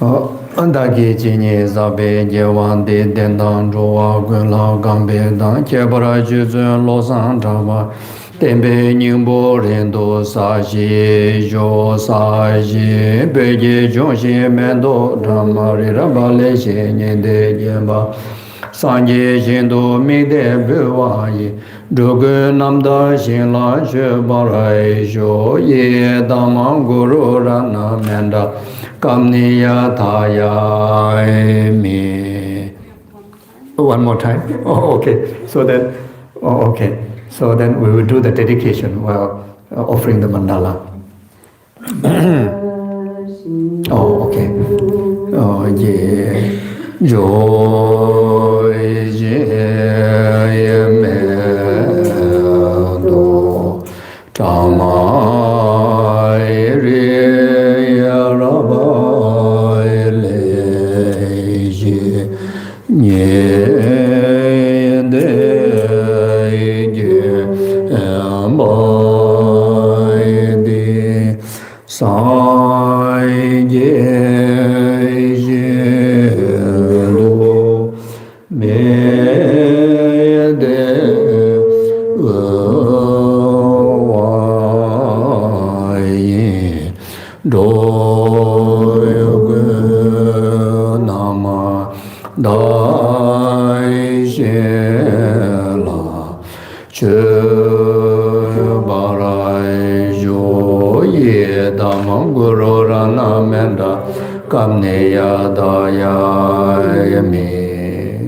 Andagi jini zabe jewande dendan roa gunla gambe dan kebara juzun losan drama tembe nyingbo rendo saji jo saji bege jonshi mendo drama rirabale she nyende jemba sanje jindo mide bewayi dogu namda shinla jebarai jo ye damang guru rana menda Kamniya Thaya Me. One more time. Oh, okay. So then, So then we will do the dedication while offering the mandala. Oh, okay. Oh, yeah. Joy, yeah, me do tamai re.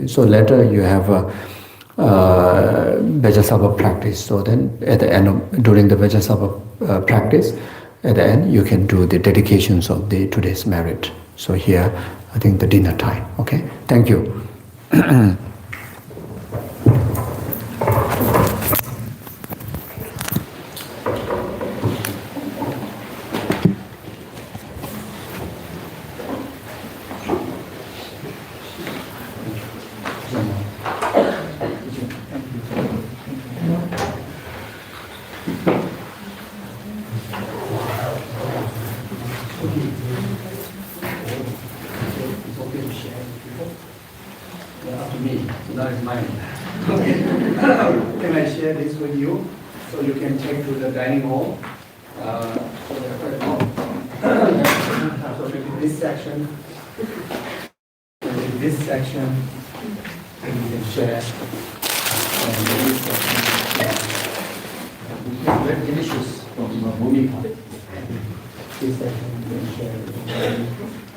So later you have a Vajrasattva practice. So then at the end of, during the Vajrasattva practice, at the end, you can do the dedications of the today's merit. So here, I think the dinner time. Okay, thank you. Can I share this with you so you can take to the dining hall? So maybe this section, maybe this section, and you can share. And this section, very delicious from Bhumika. This section you can share.